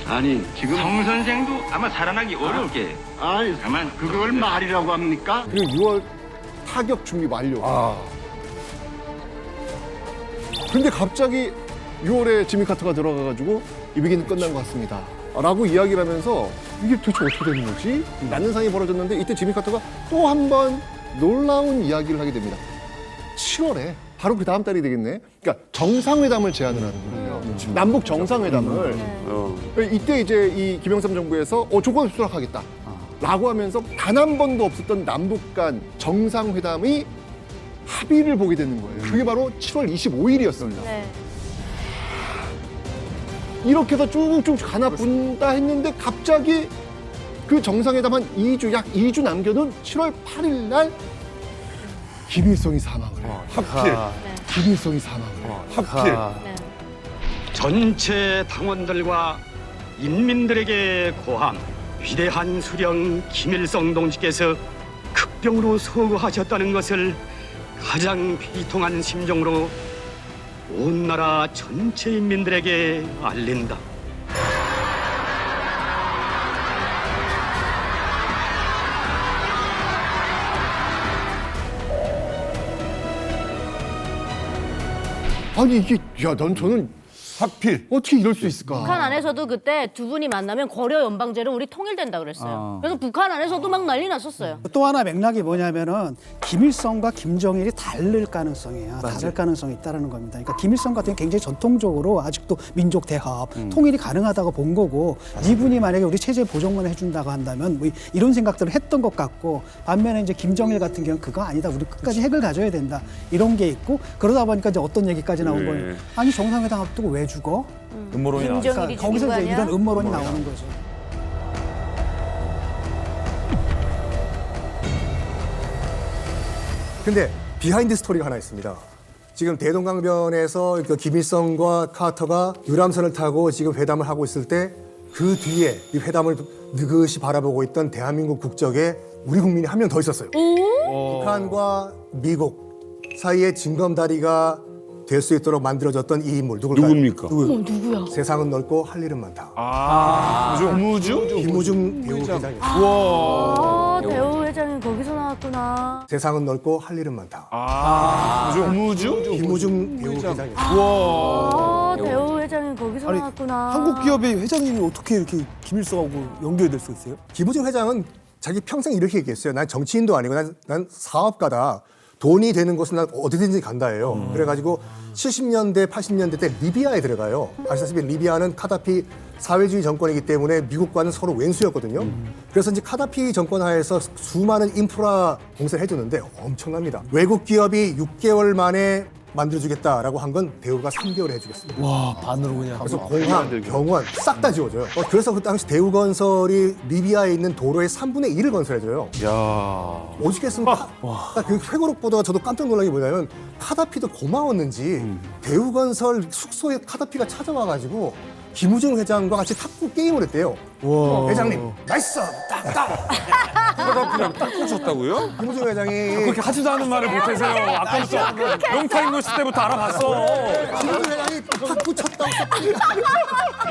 V: 아니 지금 성 선생도 아마 살아나기 어려울 게. 아니 다만 그걸 말이라고 합니까?
D: 그리고 6월 타격 준비 완료. 근데 갑자기 6월에 지미 카터가 들어가가지고 이 위기는 끝난 것 같습니다. 라고 이야기를 하면서 이게 도대체 어떻게 되는 거지? 라는 상황이 벌어졌는데 이때 지미 카터가 또 한 번 놀라운 이야기를 하게 됩니다. 7월에 바로 그 다음 달이 되겠네. 그러니까 정상회담을 제안을 하는 거예요. 남북 정상회담을. 이때 이제 이 김영삼 정부에서 조건을 수락하겠다. 라고 하면서 단 한 번도 없었던 남북 간 정상회담이 합의를 보게 되는 거예요. 그게 바로 7월 25일이었습니다. 이렇게 해서 쭉쭉 가나 본다 했는데 갑자기 그 정상회담 한 2주, 약 2주 남겨둔 7월 8일 날 김일성이 사망을 해요.
A: 하필.
D: 김일성이 사망을 해요.
A: 하필.
P: 전체 당원들과 인민들에게 고함. 위대한 수령 김일성 동지께서 극병으로 서거하셨다는 것을 가장 비통한 심정으로 온 나라 전체 인민들에게 알린다.
D: 아니 이게 저는 하필 어떻게 이럴 수 있을까?
E: 북한 안에서도 그때 두 분이 만나면 고려 연방제로 우리 통일된다 그랬어요. 그래서 북한 안에서도 막 난리 났었어요.
K: 또 하나 맥락이 뭐냐면은 김일성과 김정일이 다를 가능성이에요. 다를 가능성이 있다는 겁니다. 그러니까 김일성 같은 경우 굉장히 전통적으로 아직도 민족 대합, 통일이 가능하다고 본 거고 이분이 만약에 우리 체제 보정만 해준다고 한다면 뭐 이런 생각들을 했던 것 같고 반면에 이제 김정일 같은 경우는 그거 아니다. 우리 끝까지 핵을 가져야 된다. 이런 게 있고 그러다 보니까 이제 어떤 얘기까지 나온 거예요. 아니 정상회담 앞두고 왜 죽어?
H: 음모론이
E: 김정일이
K: 그러니까 거기서 이제 이런 음모론이 나오는 거죠.
J: 근데 비하인드 스토리가 하나 있습니다. 지금 대동강변에서 그 김일성과 카터가 유람선을 타고 지금 회담을 하고 있을 때 그 뒤에 이 회담을 느긋이 바라보고 있던 대한민국 국적의 우리 국민이 한 명 더 있었어요. 북한과 미국 사이에 징검다리가 될 수 있도록 만들어졌던 이 인물 누굴까요?
A: 누굽니까?
E: 누구야?
J: 세상은 넓고 할 일은 많다.
A: 김우중
J: 배우 회장이었어요.
E: 배우 회장이 거기서 나왔구나.
J: 세상은 넓고 할 일은 많다.
A: 김우중
J: 배우 회장이었어요.
E: 배우 회장이 거기서 나왔구나.
I: 한국 기업의 회장님이 어떻게 이렇게 김일성하고 연결이 될 수 있어요?
J: 김우중 회장은 자기 평생 이렇게 얘기했어요. 난 정치인도 아니고 난 사업가다. 돈이 되는 곳은 난 어디든지 간다예요. 그래가지고 70년대, 80년대 때 리비아에 들어가요. 아시다시피 리비아는 카다피 사회주의 정권이기 때문에 미국과는 서로 왼수였거든요. 그래서 이제 카다피 정권 하에서 수많은 인프라 공사를 해줬는데 엄청납니다. 외국 기업이 6개월 만에 만들어주겠다라고 한 건 대우가 3개월에 해주겠습니다.
I: 와 반으로 그냥.
J: 그래서 공항, 병원 싹 다 지어줘요. 그래서 그 당시 대우건설이 리비아에 있는 도로의 3분의 1을 건설해줘요. 오죽했으면 그 회고록 보다가 저도 깜짝 놀란 게 뭐냐면 카다피도 고마웠는지 대우건설 숙소에 카다피가 찾아와가지고 김우중 회장과 같이 탁구 게임을 했대요. 회장님 나이스 딱딱
A: 카다피랑 딱 붙였다고요?
J: 김우중 회장이
H: 그렇게 하지도 않은 말을 못해서요. 아까부터 롱타임머시 때부터 알아봤어.
J: 김우중 회장이 탁구 쳤다고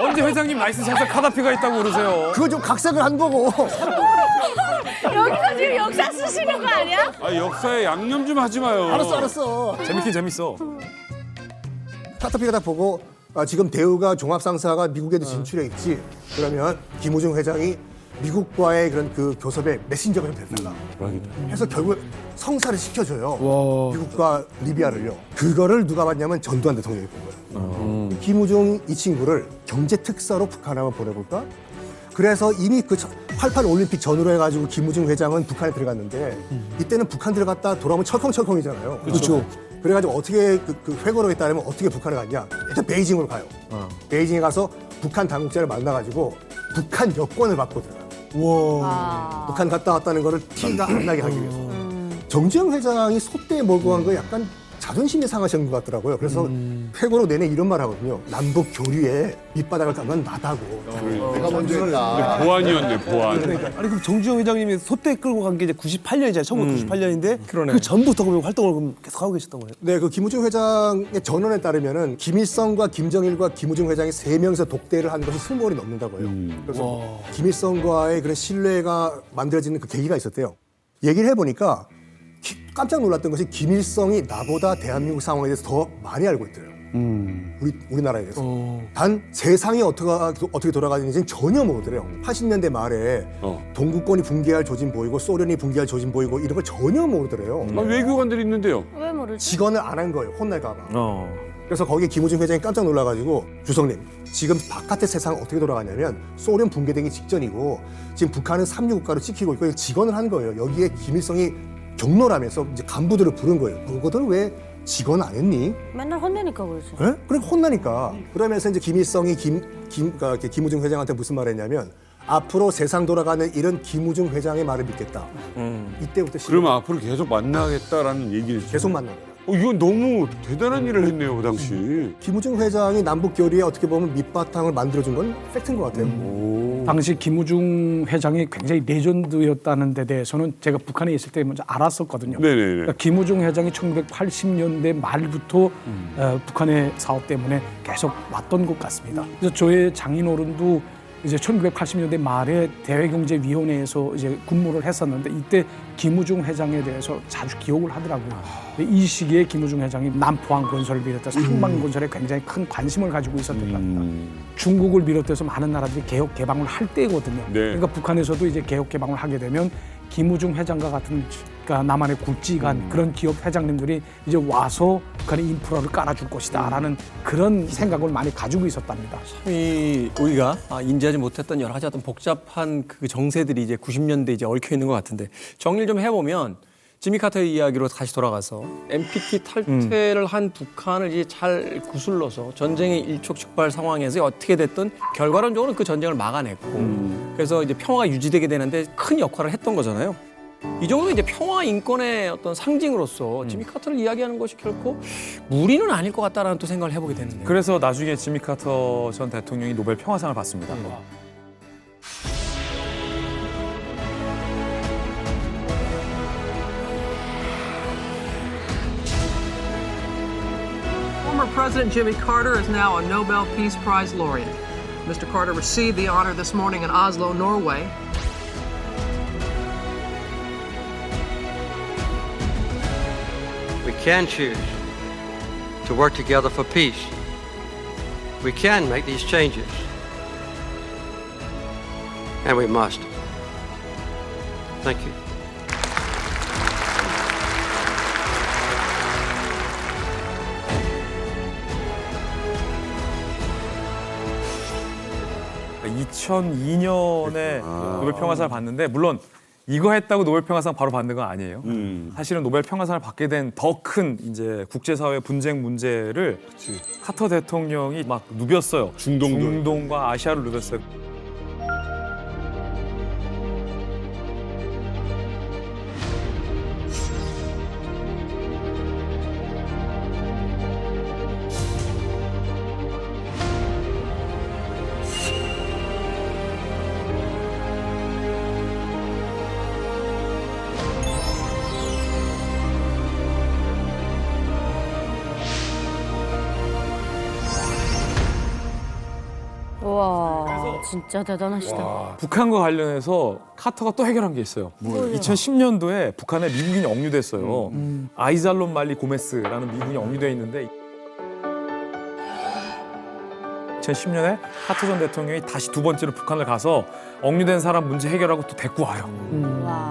H: 언제 회장님 나이스 샷에 카다피가 있다고 그러세요?
J: 그거 좀 각색을 한 거고.
E: 여기서 지금 역사 쓰시는 거 아니야?
A: 역사에 양념 좀 하지 마요.
J: 알았어.
H: 재밌긴 재밌어.
J: 카타피가 딱 보고 지금 대우가 종합상사가 미국에도 진출해 있지. 그러면 김우중 회장이 미국과의 그런 그 교섭에 메신저가 좀 됐달라. 해서 결국 성사를 시켜줘요. 미국과 리비아를요. 그거를 누가 봤냐면 전두환 대통령이 본 거예요. 김우중 이 친구를 경제 특사로 북한 한번 보내볼까? 그래서 이미 그 88 올림픽 전후로 해가지고 김우중 회장은 북한에 들어갔는데 이때는 북한 들어갔다 돌아오면 철컹철컹이잖아요.
I: 그렇죠.
J: 그래가지고 어떻게 그 회고록에 따르면 어떻게 북한에 갔냐? 일단 베이징으로 가요. 베이징에 가서 북한 당국자를 만나가지고 북한 여권을 받고 들어가요.
E: 와.
J: 북한 갔다 왔다는 거를 티가 안 나게 하기 위해서. 정주영 회장이 소떼에 몰고 간 거 약간 자존심이 상하신 것 같더라고요. 그래서 회고록 내내 이런 말 하거든요. 남북 교류에 밑바닥을 깔면 나다고.
D: 내가 먼저 했다.
A: 보안이었네, 보안.
I: 아니 그럼 정주영 회장님이 소떼 끌고 간 게 이제 98년이잖아요. 1998년인데 그 전부터 그럼 활동을 그럼 계속 하고 계셨던 거예요?
J: 네, 그 김우중 회장의 전언에 따르면은 김일성과 김정일과 김우중 회장이 세 명이서 독대를 한 것이 20월이 넘는다고 해요. 그래서 김일성과의 그런 신뢰가 만들어지는 그 계기가 있었대요. 얘기를 해보니까 깜짝 놀랐던 것이 김일성이 나보다 대한민국 상황에 대해서 더 많이 알고 있더래요. 우리나라에 대해서. 단 세상이 어떻게 돌아가는지는 전혀 모르더래요. 80년대 말에 동구권이 붕괴할 조짐 보이고 소련이 붕괴할 조짐 보이고 이런 걸 전혀 모르더래요.
A: 외교관들이 있는데요.
E: 왜 모르지?
J: 직언을 안 한 거예요. 혼날까 봐. 그래서 거기에 김우중 회장이 깜짝 놀라가지고 주성님 지금 바깥의 세상 어떻게 돌아가냐면 소련 붕괴되기 직전이고 지금 북한은 삼류국가로 찍히고 있고 직언을 한 거예요. 여기에 김일성이 경로라면서 이제 간부들을 부른 거예요. 너희들 왜 직언 안 했니?
E: 맨날 혼내니까 그러지.
J: 예? 그래 혼나니까. 그러면서 이제 김일성이 그러니까 김우중 회장한테 무슨 말을 했냐면 앞으로 세상 돌아가는 일은 김우중 회장의 말을 믿겠다. 이때부터
A: 그러면 앞으로 계속 만나겠다라는 얘기를
J: 계속 만나요.
A: 이건 너무 대단한 일을 했네요, 그 당시.
J: 김우중 회장이 남북 교류에 어떻게 보면 밑바탕을 만들어준 건 팩트인 것 같아요.
M: 당시 김우중 회장이 굉장히 레전드였다는 데 대해서는 제가 북한에 있을 때 먼저 알았었거든요.
A: 네네네.
M: 그러니까 김우중 회장이 1980년대 말부터 북한의 사업 때문에 계속 왔던 것 같습니다. 그래서 저의 장인어른도 이제 1980년대 말에 대외경제위원회에서 이제 근무를 했었는데 이때 김우중 회장에 대해서 자주 기억을 하더라고요. 이 시기에 김우중 회장이 남포항 건설을 비롯해서 항만 건설에 굉장히 큰 관심을 가지고 있었던 것 같다. 중국을 비롯해서 많은 나라들이 개혁 개방을 할 때거든요.
A: 네.
M: 그러니까 북한에서도 이제 개혁 개방을 하게 되면 김우중 회장과 같은 그러니까 남한의 굵직한 그런 기업 회장님들이 이제 와서 북한의 인프라를 깔아줄 것이다라는 그런 생각을 많이 가지고 있었답니다.
B: 우리가 인지하지 못했던 여러 가지 어떤 복잡한 그 정세들이 이제 90년대 이제 얽혀 있는 것 같은데 정리를 좀 해보면 지미 카터의 이야기로 다시 돌아가서 NPT 탈퇴를 한 북한을 이제 잘 구슬러서 전쟁의 일촉즉발 상황에서 어떻게 됐든 결과론적으로 그 전쟁을 막아냈고 그래서 이제 평화가 유지되게 되는데 큰 역할을 했던 거잖아요. 이 정도는 이제 평화 인권의 어떤 상징으로서 지미 카터를 이야기하는 것이 결코 무리는 아닐 것 같다라는 또 생각을 해보게 되는데요.
H: 그래서 나중에 지미 카터 전 대통령이 노벨 평화상을 받습니다.
Q: Former President Jimmy Carter is now a Nobel Peace Prize laureate. Mr. Carter received the honor this morning in Oslo, Norway.
G: We can choose to work together for peace. We can make these changes. And we must. Thank you.
H: 그러니까 2002년에 노벨 평화상을 받는데 물론 이거 했다고 노벨 평화상 바로 받는 건 아니에요. 사실은 노벨 평화상을 받게 된 더 큰 이제 국제사회 분쟁 문제를 카터 대통령이 막 누볐어요. 중동과 아시아를 누볐어요.
E: 와, 진짜 대단하시다.
H: 북한과 관련해서 카터가 또 해결한 게 있어요.
E: 뭐예요?
H: 2010년도에 북한에 미국인이 억류됐어요. 아이잘론 말리 고메스라는 미군이 억류돼 있는데 2010년에 카터 전 대통령이 다시 두 번째로 북한을 가서 억류된 사람 문제 해결하고 또 데리고 와요.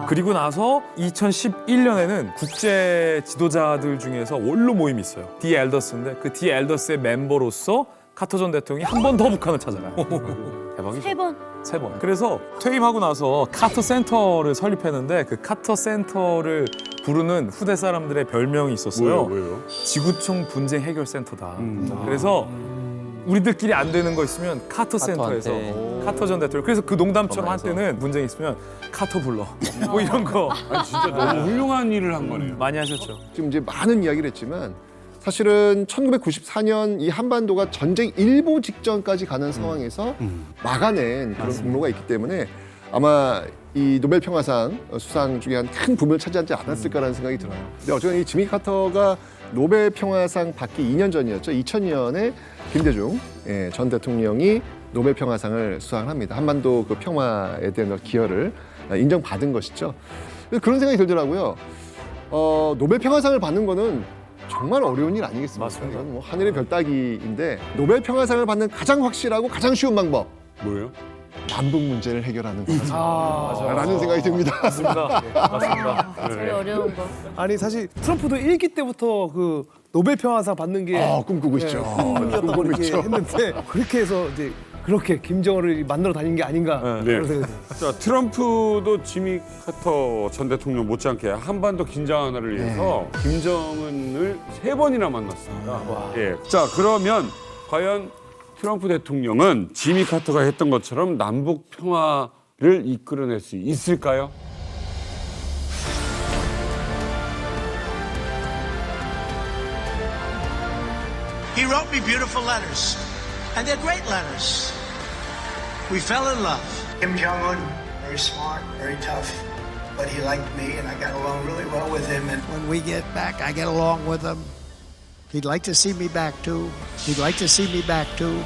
H: 그리고 나서 2011년에는 국제 지도자들 중에서 원로 모임이 있어요. 디 엘더스인데 그 디 엘더스의 멤버로서 카터 전 대통령이 한 번 더 북한을 찾아가요. 대박이죠.
E: 3번.
H: 3번. 그래서 퇴임하고 나서 카터 센터를 설립했는데 그 카터 센터를 부르는 후대 사람들의 별명이 있었어요.
A: 뭐예요?
H: 지구촌 분쟁 해결 센터다. 그래서 우리들끼리 안 되는 거 있으면 카터 센터에서 카터 전 대통령. 그래서 그 농담처럼 한때는 문제가 있으면 카터 불러. 뭐 이런 거.
A: 아니, 진짜 너무 훌륭한 일을 한 거네요.
H: 많이 하셨죠.
D: 지금 이제 많은 이야기를 했지만 사실은 1994년 이 한반도가 전쟁 일보 직전까지 가는 상황에서 막아낸 그런 공로가 있기 때문에 아마 이 노벨 평화상 수상 중에 한 큰 부분을 차지하지 않았을까라는 생각이 들어요. 근데 어쨌든 이 지미 카터가 노벨 평화상 받기 2년 전이었죠. 2000년에 김대중 전 대통령이 노벨 평화상을 수상합니다. 한반도 그 평화에 대한 기여를 인정받은 것이죠. 그런 생각이 들더라고요. 노벨 평화상을 받는 거는 정말 어려운 일 아니겠습니까?
H: 맞습니다.
D: 이건 뭐 하늘의 별 따기인데 노벨 평화상을 받는 가장 확실하고 가장 쉬운 방법
A: 뭐예요?
D: 남북 문제를 해결하는 거죠.
I: 맞아요.
D: 라는 생각이 듭니다.
H: 맞습니다. 맞습니다.
E: 제일 어려운 거.
I: 아니 사실 트럼프도 1기 때부터 그 노벨 평화상 받는 게
D: 꿈꾸고 있죠.
I: 꿈이었던 거
D: 꿈꾸고
I: 이렇게
D: 있죠.
I: 했는데 그렇게 해서 이제 그렇게 김정은을 만들어 다닌 게 아닌가
A: 네.
I: 그런 생각이 들어요.
A: 자, 트럼프도 지미 카터 전 대통령 못지않게 한반도 긴장 완화를 위해서 김정은을 3번이나 만났습니다. 예. 자, 그러면 과연 트럼프 대통령은 지미 카터가 했던 것처럼 남북 평화를 이끌어낼 수 있을까요?
R: He wrote me beautiful letters, and they're great letters. We fell in love. Kim Jong-un, very smart, very tough, but he liked me, and I got along really well with him. And when we get back, I get along with him. He'd like to see me back, too. He'd like to see me back, too.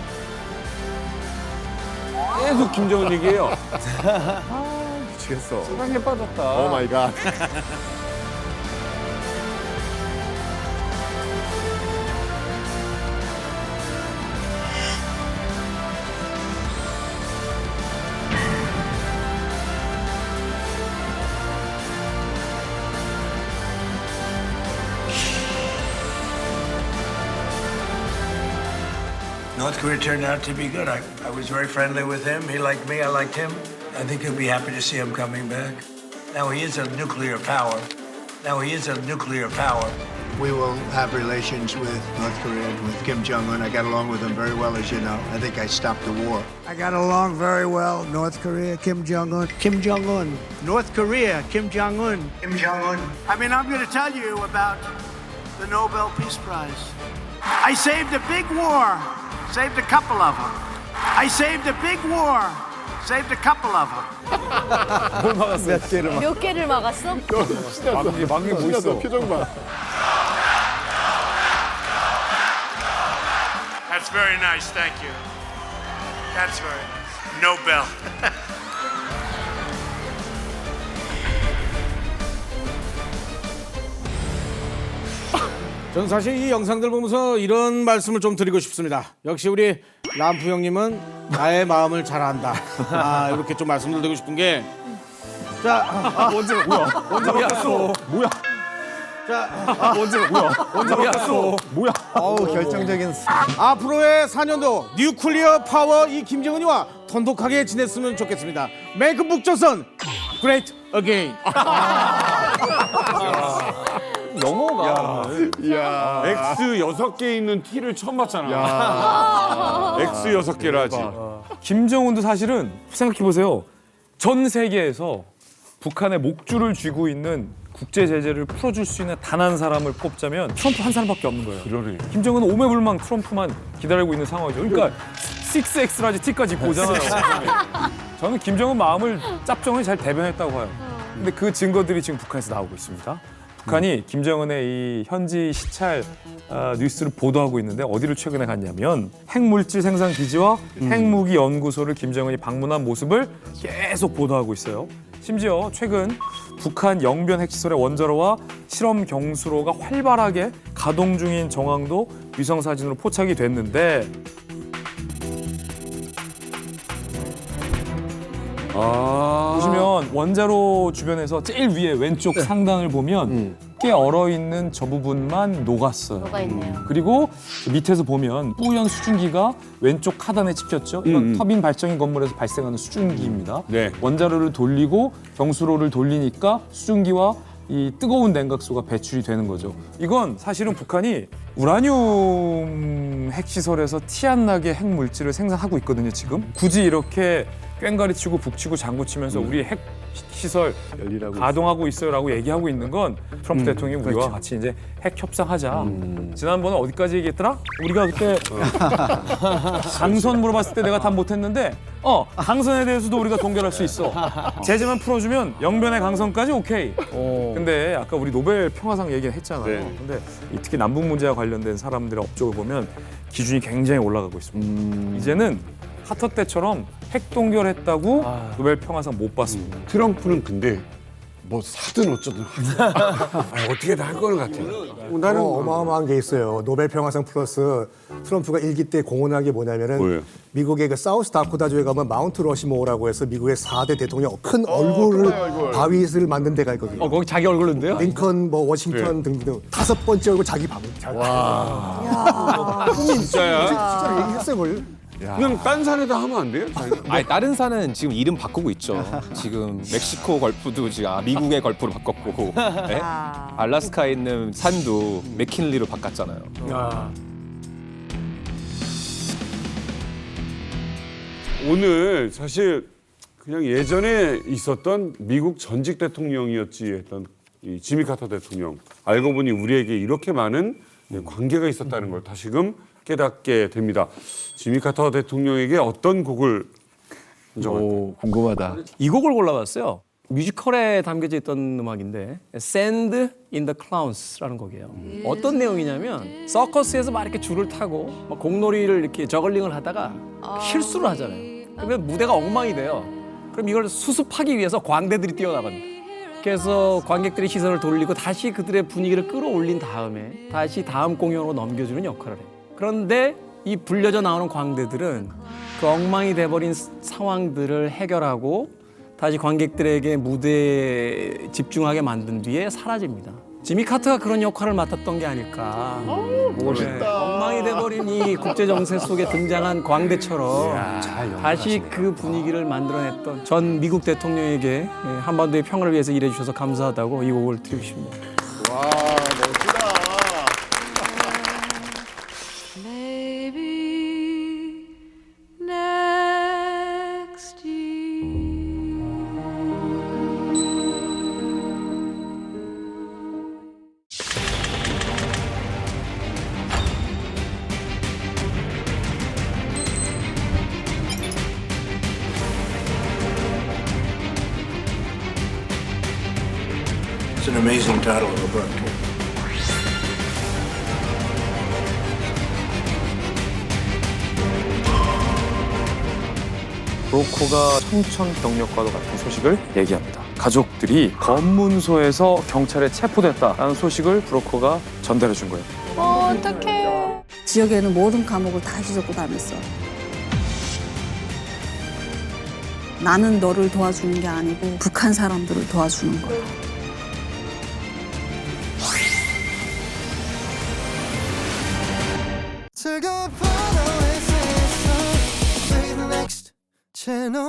A: 계속 김정은 얘기해요.
D: 미치겠어.
A: 사랑에 빠졌다.
D: 오 마이 갓.
R: North Korea turned out to be good. I was very friendly with him. He liked me. I liked him. I think he'll be happy to see him coming back. Now he is a nuclear power. We will have relations with North Korea and with Kim Jong-un. I got along with him very well, as you know. I think I stopped the war. I got along very well. North Korea, Kim Jong-un. Kim Jong-un. North Korea, Kim Jong-un. Kim Jong-un. I mean, I'm going to tell you about the Nobel Peace Prize. I saved a big war. Saved a couple of them. I saved a big war. Saved a couple of them.
H: 뭘 막았어요?
E: 몇 개를 막았어?
H: 막는 게 뭐 있어?
D: 표정 봐.
R: That's very nice, thank you. That's very nice. Nobel.
L: 전 사실 이 영상들 보면서 이런 말씀을 좀 드리고 싶습니다. 역시 우리 람프 형님은 나의 마음을 잘 안다. 이렇게 좀 말씀을 드리고 싶은 게, 자,
H: 언제 뭐야? 언제 바뀌었어? 뭐야?
L: 자,
H: 언제 뭐야? 언제 바뀌었어? 뭐야?
F: 어우, 결정적인.
L: 앞으로의 4년도 뉴클리어 파워 이 김정은이와 돈독하게 지냈으면 좋겠습니다. Make 북조선 great again.
H: 영어가.
A: 이야. X 6개 있는 T를 처음 봤잖아. X 6개라지.
H: 김정은도 사실은 생각해보세요. 전 세계에서 북한의 목줄을 쥐고 있는 국제 제재를 풀어줄 수 있는 단 한 사람을 뽑자면 트럼프 한 사람밖에 없는 거예요.
A: 그러네.
H: 김정은은 오매불망 트럼프만 기다리고 있는 상황이죠. 그러니까 6X라지 T까지 입고 오잖아요. 저는 김정은 마음을 짭정을 잘 대변했다고 봐요. 근데 그 증거들이 지금 북한에서 나오고 있습니다. 북한이 김정은의 이 현지 시찰 뉴스를 보도하고 있는데 어디를 최근에 갔냐면 핵물질 생산 기지와 핵무기 연구소를 김정은이 방문한 모습을 계속 보도하고 있어요. 심지어 최근 북한 영변 핵시설의 원자로와 실험 경수로가 활발하게 가동 중인 정황도 위성 사진으로 포착이 됐는데 보시면 원자로 주변에서 제일 위에 왼쪽 상단을 보면 쉽게 얼어 있는 저 부분만 녹았어요.
E: 뭐가 있네요.
H: 그리고 밑에서 보면 뿌연 수증기가 왼쪽 하단에 찍혔죠. 이건 터빈 발전기 건물에서 발생하는 수증기입니다.
A: 네.
H: 원자로를 돌리고 경수로를 돌리니까 수증기와 이 뜨거운 냉각수가 배출이 되는 거죠. 이건 사실은 북한이 우라늄 핵시설에서 티 안 나게 핵물질을 생산하고 있거든요, 지금. 굳이 이렇게 꽹가리치고 북치고 장구치면서 우리 핵시설 가동하고 있어요라고 얘기하고 있는 건 트럼프 대통령이 우리와
A: 그렇죠.
H: 같이 이제 핵 협상하자. 지난번에 어디까지 얘기했더라? 우리가 그때 강선 물어봤을 때 내가 답 못했는데 강선에 대해서도 우리가 동결할 수 있어. 제재만 풀어주면 영변의 강선까지 오케이. 근데 아까 우리 노벨 평화상 얘기를 했잖아요.
A: 네.
H: 근데 특히 남북 문제와 관련된 사람들의 업적을 보면 기준이 굉장히 올라가고 있습니다. 이제는 카터 때처럼 핵 동결했다고 노벨 평화상 못 받습니다.
A: 트럼프는 근데 뭐 사든 어쩌든 어떻게 다 할 거는 같아요. 나는
J: 어마어마한 게 있어요. 노벨 평화상 플러스 트럼프가 일기 때 공언한 게 뭐냐면은
A: 뭐예요?
J: 미국의 그 사우스 다코타주에 가면 마운트 러시모어라고 해서 미국의 4대 대통령 큰 얼굴을 바위를 만든 데가 있거든요.
B: 거기 자기 얼굴인데요?
J: 링컨, 뭐 워싱턴 등등 5번째 얼굴 자기 방.
A: 와. 진짜야?
J: 진짜 얘기했어요, 뭘.
A: 그냥 딴 산에다 하면 안 돼요?
O: 아니 다른 산은 지금 이름 바꾸고 있죠. 지금 멕시코 걸프도 지금 미국의 걸프로 바꿨고, 네? 알라스카에 있는 산도 맥킨리로 바꿨잖아요.
A: 오늘 사실 그냥 예전에 있었던 미국 전직 대통령이었지 했던 이 지미 카터 대통령 알고 보니 우리에게 이렇게 많은 관계가 있었다는 걸 다시금 깨닫게 됩니다. 지미 카터 대통령에게 어떤 곡을
B: 궁금하다. 이 곡을 골라봤어요. 뮤지컬에 담겨져 있던 음악인데 Sand in the Clowns라는 곡이에요. 어떤 내용이냐면 서커스에서 막 이렇게 줄을 타고 막 공놀이를 이렇게 저글링을 하다가 실수를 하잖아요. 그러면 무대가 엉망이 돼요. 그럼 이걸 수습하기 위해서 광대들이 뛰어나갑니다. 그래서 관객들의 시선을 돌리고 다시 그들의 분위기를 끌어올린 다음에 다시 다음 공연으로 넘겨주는 역할을 해요. 그런데 이 불려져 나오는 광대들은 그 엉망이 돼버린 상황들을 해결하고 다시 관객들에게 무대에 집중하게 만든 뒤에 사라집니다. 지미 카터가 그런 역할을 맡았던 게 아닐까. 멋있다. 엉망이 돼버린 이 국제 정세 속에 등장한 광대처럼 다시 그 분위기를 만들어냈던 전 미국 대통령에게 한반도의 평화를 위해서 일해주셔서 감사하다고 이 곡을 드리고 싶습니다.
A: 와, 멋지다.
R: It's an amazing title of a book.
H: 브로커가 청천벽력과도 같은 소식을 얘기합니다. 가족들이 검문소에서 경찰에 체포됐다라는 소식을 브로커가 전달해 준 거예요.
C: 어떡해.
S: 지역에는 모든 과목을 다 뒤졌고 다녔어. 나는 너를 도와주는 게 아니고 북한 사람들을 도와주는 거야.
T: 즐거운 next channel.